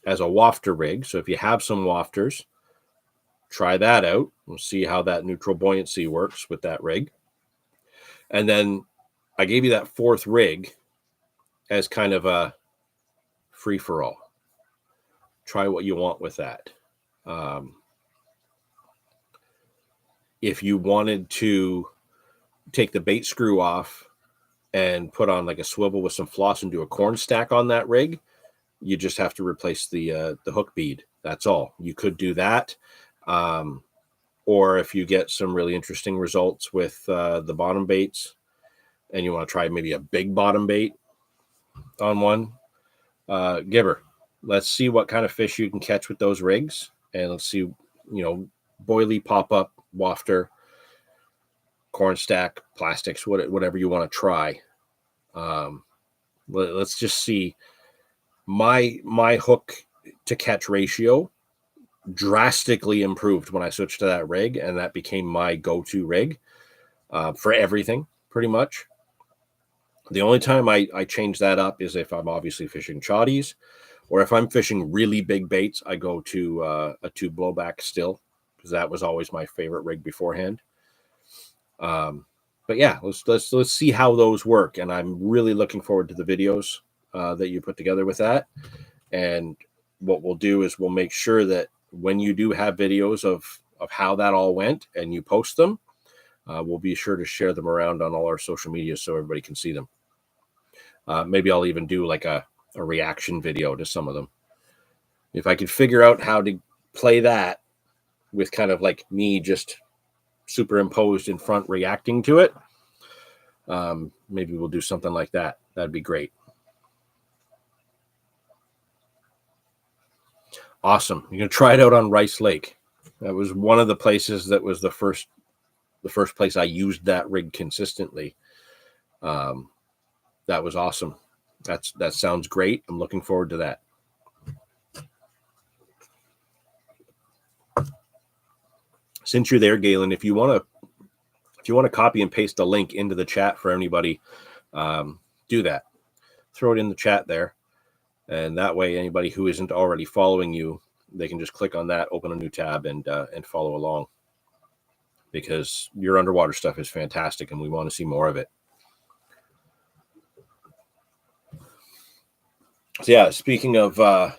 as a wafter rig, so if you have some wafters, try that out. We'll see how that neutral buoyancy works with that rig. And then I gave you that fourth rig as kind of a free-for-all. Try what you want with that. If you wanted to take the bait screw off and put on like a swivel with some floss and do a corn stack on that rig, you just have to replace the hook bead. That's all. You could do that. Or if you get some really interesting results with the bottom baits and you want to try maybe a big bottom bait on one, Gibber, let's see what kind of fish you can catch with those rigs. And let's see, boilie, pop-up, wafter, corn stack, plastics, whatever you want to try. Let's just see. My hook to catch ratio drastically improved when I switched to that rig, and that became my go-to rig for everything, pretty much. The only time I change that up is if I'm obviously fishing chotties, or if I'm fishing really big baits, I go to a tube blowback still, because that was always my favorite rig beforehand. But yeah, let's see how those work, and I'm really looking forward to the videos that you put together with that. And what we'll do is we'll make sure that when you do have videos of how that all went and you post them, we'll be sure to share them around on all our social media so everybody can see them. Maybe I'll even do like a reaction video to some of them. If I could figure out how to play that with kind of like me just superimposed in front reacting to it, maybe we'll do something like that. That'd be great. Awesome. You're going to try it out on Rice Lake. That was one of the places that was the first place I used that rig consistently. That was awesome. That sounds great. I'm looking forward to that. Since you're there, Galen, if you want to copy and paste the link into the chat for anybody, do that. Throw it in the chat there. And that way, anybody who isn't already following you, they can just click on that, open a new tab, and follow along. Because your underwater stuff is fantastic, and we want to see more of it. So yeah, speaking of the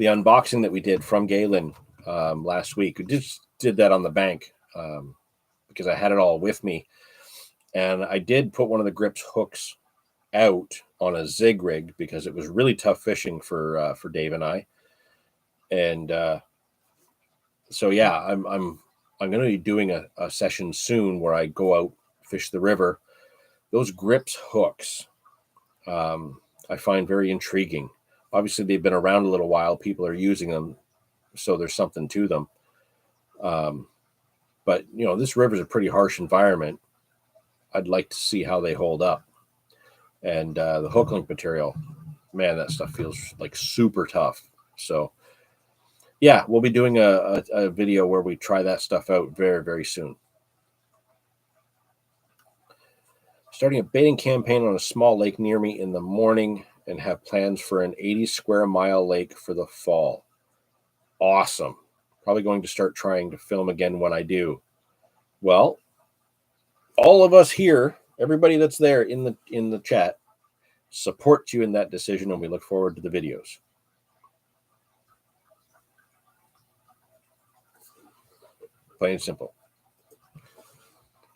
unboxing that we did from Galen last week, we just did that on the bank because I had it all with me, and I did put one of the grips hooks out on a zig rig because it was really tough fishing for Dave and I. And so yeah, I'm going to be doing a session soon where I go out, fish the river. Those grips hooks I find very intriguing. Obviously, they've been around a little while. People are using them, so there's something to them. But this river is a pretty harsh environment. I'd like to see how they hold up. And the hook link material, man, that stuff feels like super tough. So yeah, we'll be doing a video where we try that stuff out very, very soon. Starting a baiting campaign on a small lake near me in the morning and have plans for an 80 square mile lake for the fall. Awesome. Probably going to start trying to film again when I do. Well, all of us here, everybody that's there in the chat, supports you in that decision, and we look forward to the videos. Plain and simple.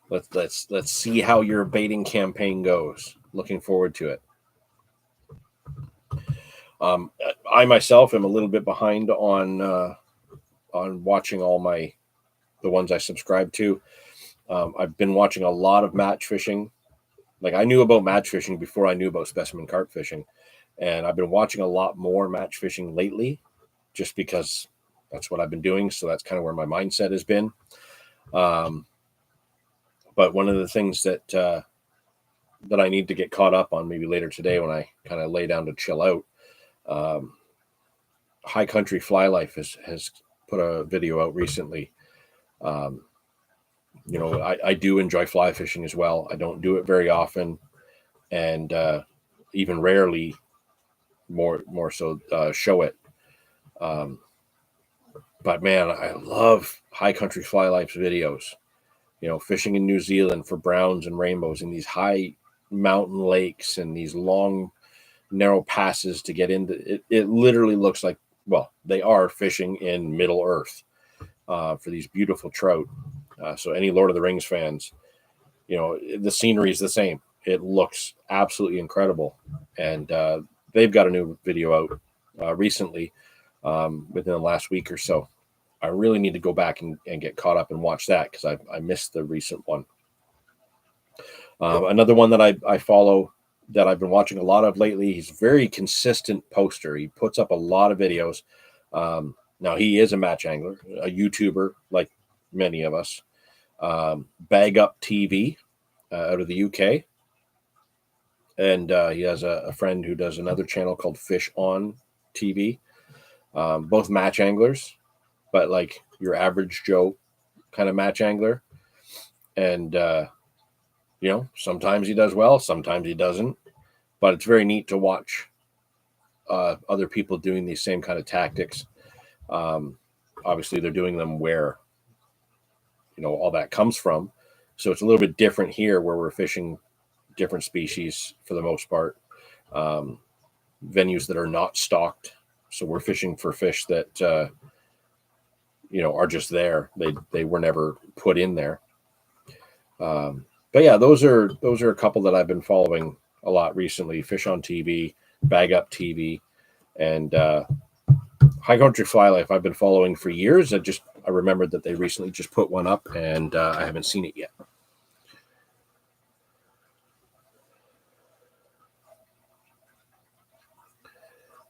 Let's see how your baiting campaign goes. Looking forward to it. I myself am a little bit behind on watching all the ones I subscribe to. I've been watching a lot of match fishing. Like, I knew about match fishing before I knew about specimen carp fishing, and I've been watching a lot more match fishing lately, just because that's what I've been doing. So that's kind of where my mindset has been. But one of the things that I need to get caught up on maybe later today when I kind of lay down to chill out. High Country Fly Life has put a video out recently. I do enjoy fly fishing as well. I don't do it very often, and even rarely more so show it. But man, I love High Country Fly Life's videos. Fishing in New Zealand for browns and rainbows in these high mountain lakes and these long, narrow passes to get into it. It literally looks like, well, they are fishing in Middle Earth for these beautiful trout. So any Lord of the Rings fans, the scenery is the same. It looks absolutely incredible. And they've got a new video out recently within the last week or so. I really need to go back and get caught up and watch that because I missed the recent one. Another one that I follow that I've been watching a lot of lately, he's a very consistent poster. He puts up a lot of videos. Now, he is a match angler, a YouTuber like many of us. Bag Up TV out of the UK. And he has a friend who does another channel called Fish On TV. Both match anglers, but like your average Joe kind of match angler. And, sometimes he does well, sometimes he doesn't. But it's very neat to watch other people doing these same kind of tactics. Obviously, they're doing them where, all that comes from. So it's a little bit different here where we're fishing different species for the most part. Venues that are not stocked. So we're fishing for fish that, are just there. They were never put in there. But yeah, those are a couple that I've been following a lot recently. Fish on TV, Bag Up TV, and High Country Fly Life I've been following for years. I remembered that they recently just put one up, and I haven't seen it yet.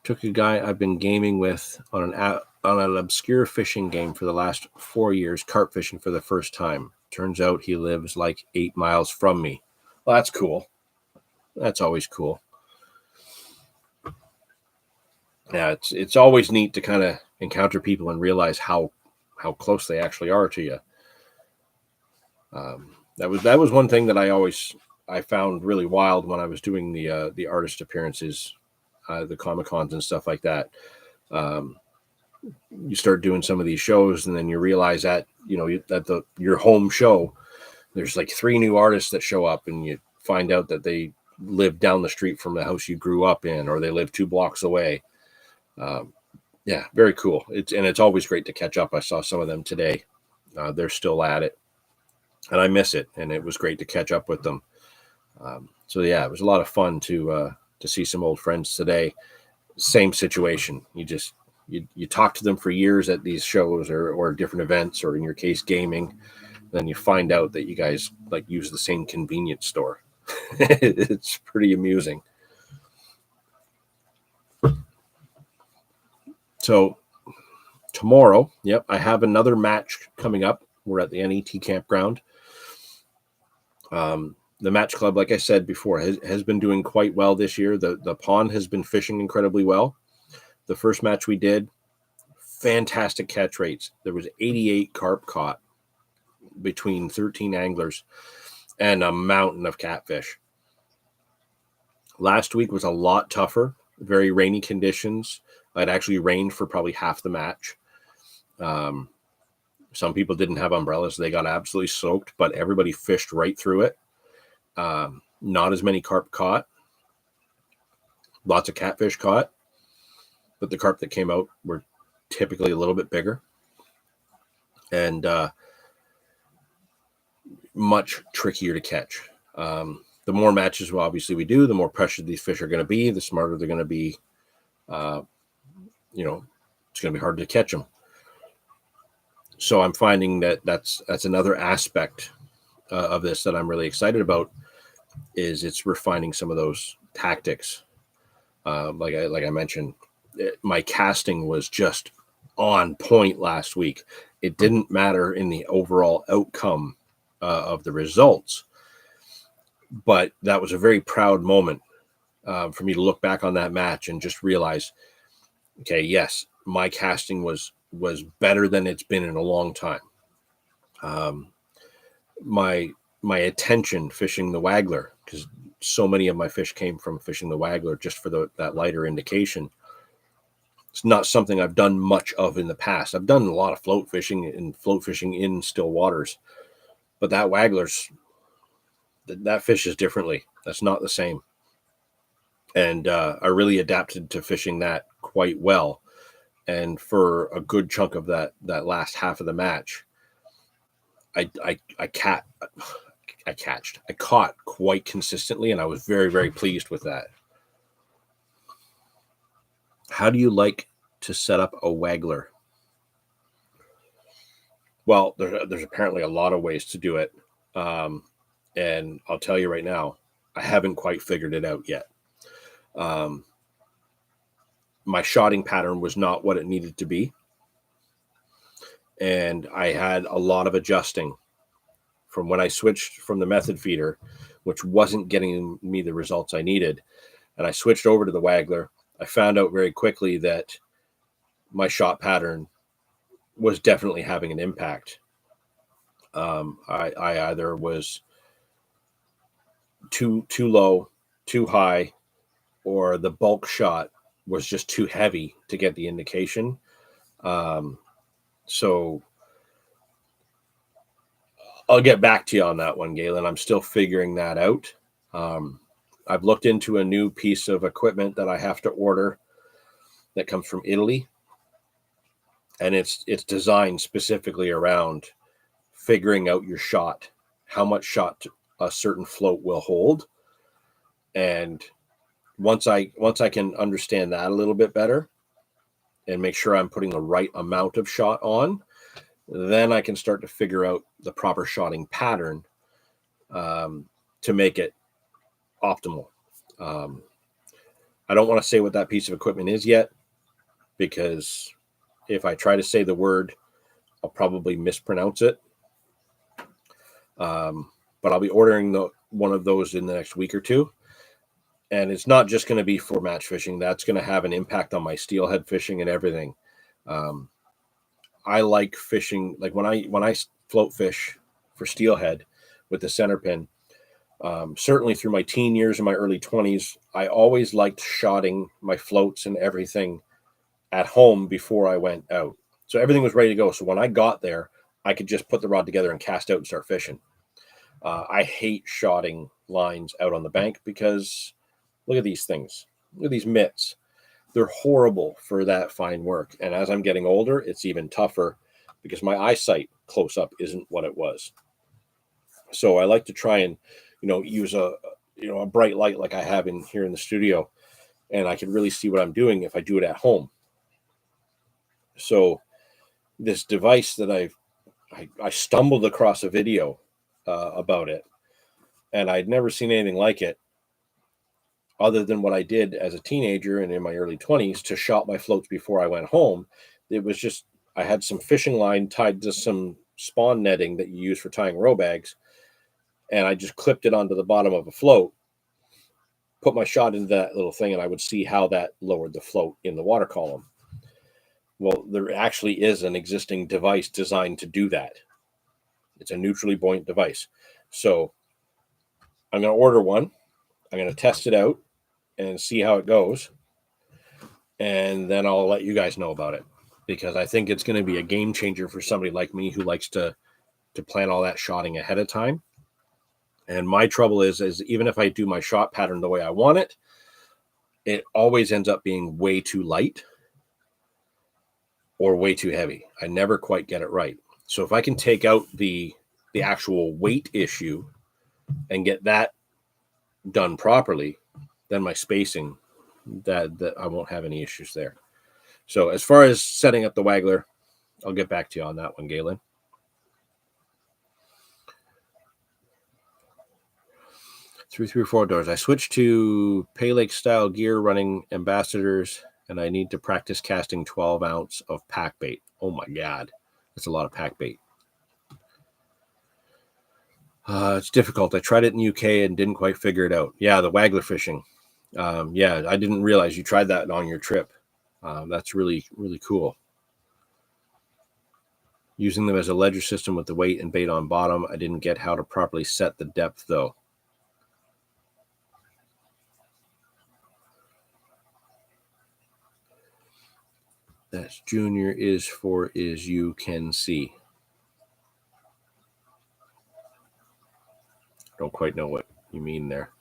Took a guy I've been gaming with on an obscure fishing game for the last 4 years, carp fishing for the first time. Turns out he lives like 8 miles from me. Well, that's cool. That's always cool. Yeah, it's always neat to kind of encounter people and realize how close they actually are to you. That was one thing that I found really wild when I was doing the artist appearances, the Comic-Cons and stuff like that. You start doing some of these shows, and then you realize that your home show, there's like 3 new artists that show up, and you find out that they live down the street from the house you grew up in, or they live 2 blocks away. Yeah, very cool. It's always great to catch up. I saw some of them today. They're still at it, and I miss it. And it was great to catch up with them. So yeah, it was a lot of fun to see some old friends today. Same situation. You talk to them for years at these shows or different events, or in your case, gaming. Then you find out that you guys like use the same convenience store. It's pretty amusing. So tomorrow, yep, I have another match coming up. We're at the NET campground. The match club, like I said before, has been doing quite well this year. The pond has been fishing incredibly well. The first match we did, fantastic catch rates. There was 88 carp caught between 13 anglers and a mountain of catfish. Last week was a lot tougher, very rainy conditions. It actually rained for probably half the match. Some people didn't have umbrellas. They got absolutely soaked, but everybody fished right through it. Not as many carp caught. Lots of catfish caught. But the carp that came out were typically a little bit bigger. And much trickier to catch. The more matches obviously we do, the more pressure these fish are going to be, the smarter they're going to be. It's going to be hard to catch them. So I'm finding that that's another aspect of this that I'm really excited about, is it's refining some of those tactics. Like I mentioned, my casting was just on point last week. It didn't matter in the overall outcome of the results, but that was a very proud moment for me to look back on that match and just realize, okay, yes, my casting was better than it's been in a long time. My attention fishing the waggler, because so many of my fish came from fishing the waggler just for that lighter indication. It's not something I've done much of in the past. I've done a lot of float fishing in still waters, but that that fishes differently. That's not the same. And I really adapted to fishing that quite well. And for a good chunk of that last half of the match, I caught quite consistently, and I was very, very pleased with that. How do you like to set up a waggler? Well, there's apparently a lot of ways to do it. And I'll tell you right now, I haven't quite figured it out yet. My shotting pattern was not what it needed to be. And I had a lot of adjusting from when I switched from the method feeder, which wasn't getting me the results I needed. And I switched over to the waggler. I found out very quickly that my shot pattern was definitely having an impact. I either was too low, too high, or the bulk shot was just too heavy to get the indication. So I'll get back to you on that one, Galen. I'm still figuring that out. I've looked into a new piece of equipment that I have to order that comes from Italy. And it's designed specifically around figuring out your shot, how much shot a certain float will hold. And once I can understand that a little bit better and make sure I'm putting the right amount of shot on, then I can start to figure out the proper shotting pattern to make it optimal. I don't want to say what that piece of equipment is yet, because if I try to say the word, I'll probably mispronounce it. But I'll be ordering one of those in the next week or two. And it's not just going to be for match fishing. That's going to have an impact on my steelhead fishing and everything. I like fishing, like when I float fish for steelhead with the center pin, certainly through my teen years and my early 20s, I always liked shotting my floats and everything at home before I went out. So everything was ready to go. So when I got there, I could just put the rod together and cast out and start fishing. I hate shotting lines out on the bank because look at these things. Look at these mitts. They're horrible for that fine work. And as I'm getting older, it's even tougher because my eyesight close up isn't what it was. So I like to try and, use a bright light like I have here in the studio, and I can really see what I'm doing if I do it at home. So this device that I stumbled across a video about it, and I'd never seen anything like it other than what I did as a teenager and in my early 20s to shot my floats before I went home. It was just, I had some fishing line tied to some spawn netting that you use for tying row bags, and I just clipped it onto the bottom of a float, put my shot into that little thing, and I would see how that lowered the float in the water column. Well, there actually is an existing device designed to do that. It's a neutrally buoyant device. So I'm going to order one. I'm going to test it out and see how it goes. And then I'll let you guys know about it, because I think it's going to be a game changer for somebody like me who likes to plan all that shotting ahead of time. And my trouble is even if I do my shot pattern the way I want it, it always ends up being way too light or way too heavy. I never quite get it right. So if I can take out the the actual weight issue and get that done properly, then my spacing, that I won't have any issues there. So as far as setting up the waggler, I'll get back to you on that one, Galen. 334 doors. I switched to Pay Lake style gear running ambassadors, and I need to practice casting 12 ounce of pack bait. Oh my God. That's a lot of pack bait. It's difficult. I tried it in UK and didn't quite figure it out. Yeah, the waggler fishing. Yeah, I didn't realize you tried that on your trip. That's really, really cool. Using them as a ledger system with the weight and bait on bottom. I didn't get how to properly set the depth, though. That's Junior is for is you can see. Don't quite know what you mean there.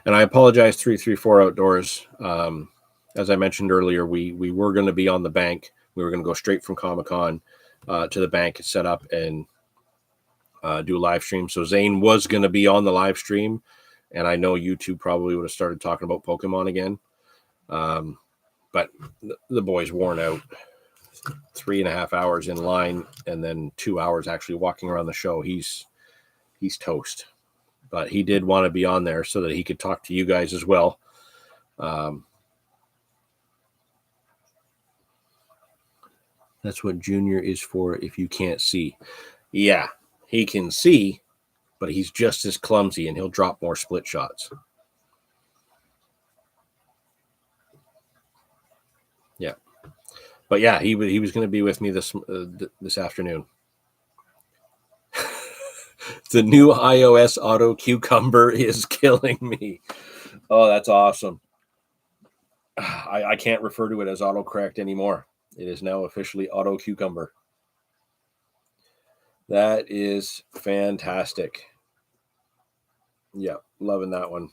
And I apologize, 334 Outdoors. As I mentioned earlier, we were going to be on the bank. We were going to go straight from Comic-Con to the bank, set up, and do a live stream. So Zane was going to be on the live stream, and I know YouTube probably would have started talking about Pokemon again. But the boy's worn out. 3.5 hours in line, and then 2 hours actually walking around the show. He's toast. But he did want to be on there so that he could talk to you guys as well. That's what Junior is for if you can't see. Yeah, he can see, but he's just as clumsy, and he'll drop more split shots. Yeah. But yeah, he was going to be with me this afternoon. The new iOS auto cucumber is killing me. Oh, that's awesome. I can't refer to it as autocorrect anymore. It is now officially auto cucumber. That is fantastic. Yeah, loving that one.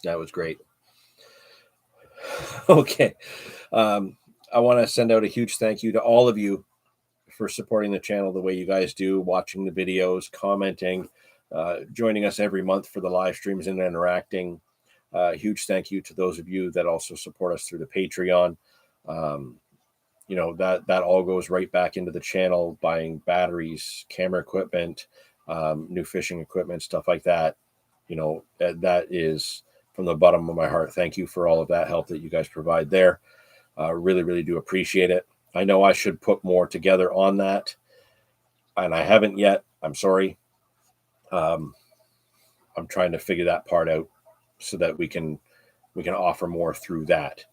That was great. Okay. I want to send out a huge thank you to all of you for supporting the channel the way you guys do, watching the videos, commenting, joining us every month for the live streams and interacting. Huge thank you to those of you that also support us through the Patreon. You know, that all goes right back into the channel, buying batteries, camera equipment, new fishing equipment, stuff like that. You know, that is from the bottom of my heart. Thank you for all of that help that you guys provide there. Really, really do appreciate it. I know I should put more together on that, and I haven't yet. I'm sorry. I'm trying to figure that part out so that we can offer more through that.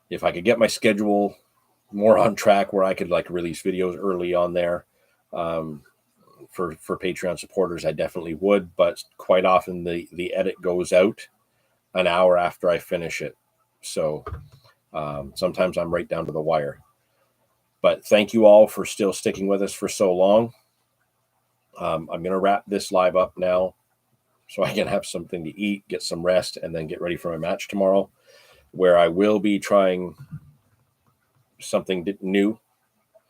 If I could get my schedule more on track where I could like release videos early on there for Patreon supporters, I definitely would. But quite often the edit goes out an hour after I finish it. So sometimes I'm right down to the wire. But thank you all for still sticking with us for so long. I'm going to wrap this live up now so I can have something to eat, get some rest, and then get ready for my match tomorrow, where I will be trying something new,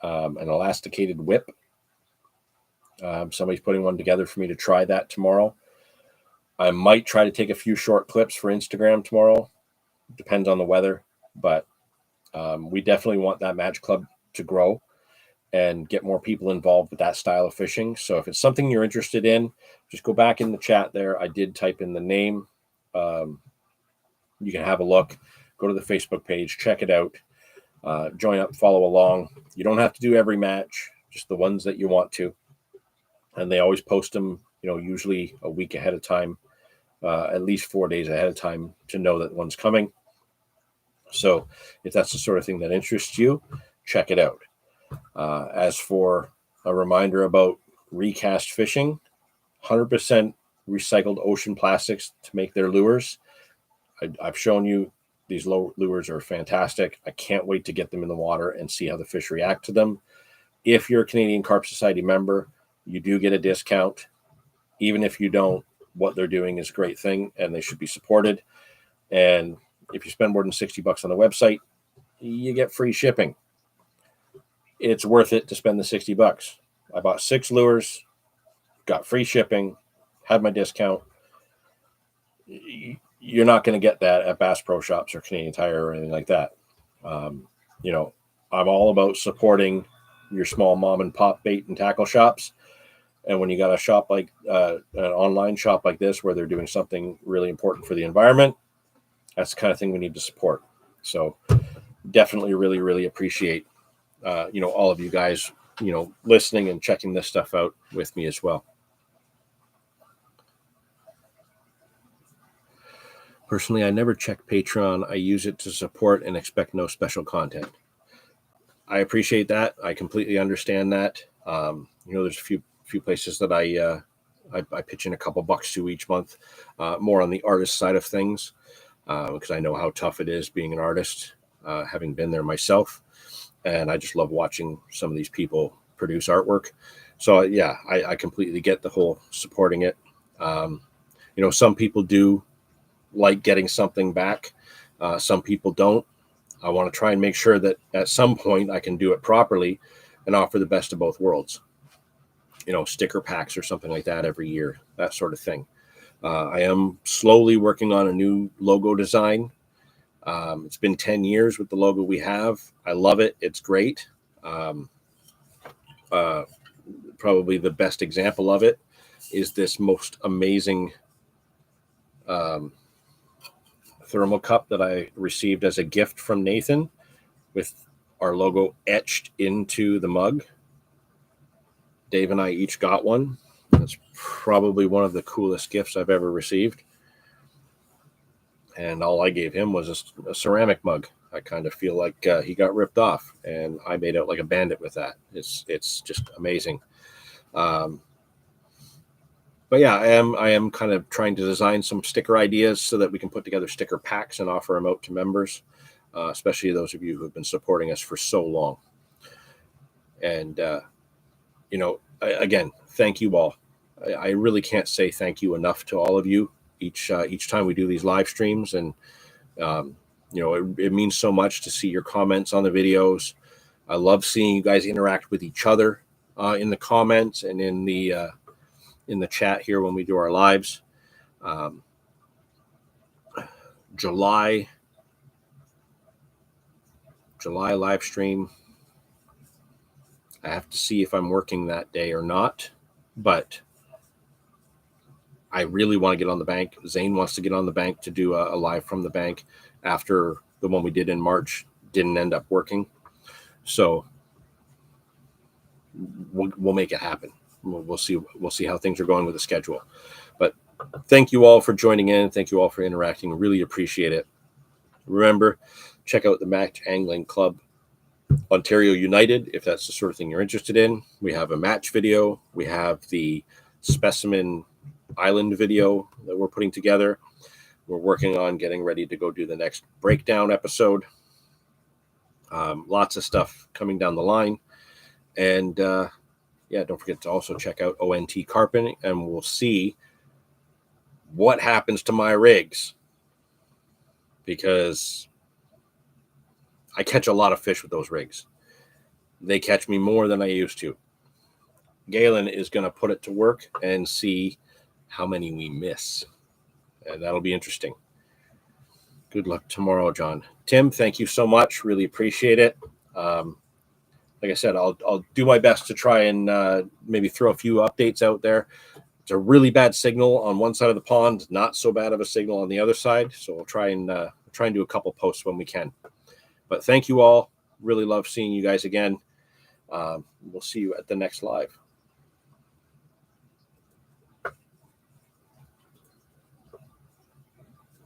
an elasticated whip. Somebody's putting one together for me to try that tomorrow. I might try to take a few short clips for Instagram tomorrow. Depends on the weather, but we definitely want that match club to grow and get more people involved with that style of fishing. So if it's something you're interested in, just go back in the chat there. I did type in the name. You can have a look, go to the Facebook page, check it out, join up, follow along. You don't have to do every match, just the ones that you want to. And they always post them, you know, usually a week ahead of time, at least 4 days ahead of time to know that one's coming. So if that's the sort of thing that interests you, check it out. As for a reminder about recast fishing, 100% recycled ocean plastics to make their lures. I've shown you these lures are fantastic. I can't wait to get them in the water and see how the fish react to them. If you're a Canadian Carp Society member, you do get a discount. Even if you don't, what they're doing is a great thing and they should be supported. And if you spend more than $60 on the website, you get free shipping. it's worth it to spend the $60. I bought 6 lures, got free shipping, had my discount. You're not going to get that at Bass Pro Shops or Canadian Tire or anything like that. You know, I'm all about supporting your small mom and pop bait and tackle shops. And when you got a shop like an online shop like this, where they're doing something really important for the environment, that's the kind of thing we need to support. So definitely really appreciate, all of you guys, listening and checking this stuff out with me as well. Personally, I never check Patreon. I use it to support and expect no special content. I appreciate that. I completely understand that. There's a few places that I pitch in a couple bucks to each month, more on the artist side of things, because I know how tough it is being an artist, having been there myself. And I just love watching some of these people produce artwork. So yeah, I completely get the whole supporting it. Some people do like getting something back. Some people don't. I want to try and make sure that at some point I can do it properly and offer the best of both worlds. Sticker packs or something like that every year, that sort of thing. I am slowly working on a new logo design. It's been 10 years with the logo we have. I love it. It's great. Probably the best example of it is this most amazing thermal cup that I received as a gift from Nathan, with our logo etched into the mug. Dave and I each got one. That's probably one of the coolest gifts I've ever received. And all I gave him was a ceramic mug. I kind of feel like he got ripped off, and I made out like a bandit with that. It's just amazing. But yeah, I am kind of trying to design some sticker ideas so that we can put together sticker packs and offer them out to members, especially those of you who have been supporting us for so long. And, again, thank you all. I really can't say thank you enough to all of you each time we do these live streams. And, it means so much to see your comments on the videos. I love seeing you guys interact with each other in the comments and in the chat here when we do our lives. July live stream. I have to see if I'm working that day or not, but I really want to get on the bank. Zane wants to get on the bank to do a live from the bank after the one we did in March didn't end up working. So we'll make it happen. We'll see how things are going with the schedule. But thank you all for joining in. Thank you all for interacting. Really appreciate it. Remember, check out the Match Angling Club Ontario United if that's the sort of thing you're interested in. We have a match video. We have the Specimen Island video that we're putting together. We're working on getting ready to go do the next breakdown episode. Lots of stuff coming down the line. And don't forget to also check out ONT Carping, and we'll see what happens to my rigs, because I catch a lot of fish with those rigs. They catch me more than I used to. Galen is going to put it to work and see how many we miss, and that'll be interesting. Good luck tomorrow, John. Tim, thank you so much. Really appreciate it. Like I said, I'll do my best to try and maybe throw a few updates out there. It's a really bad signal on one side of the pond, not so bad of a signal on the other side. So we'll try and do a couple posts when we can. But thank you all. Really love seeing you guys again. We'll see you at the next live.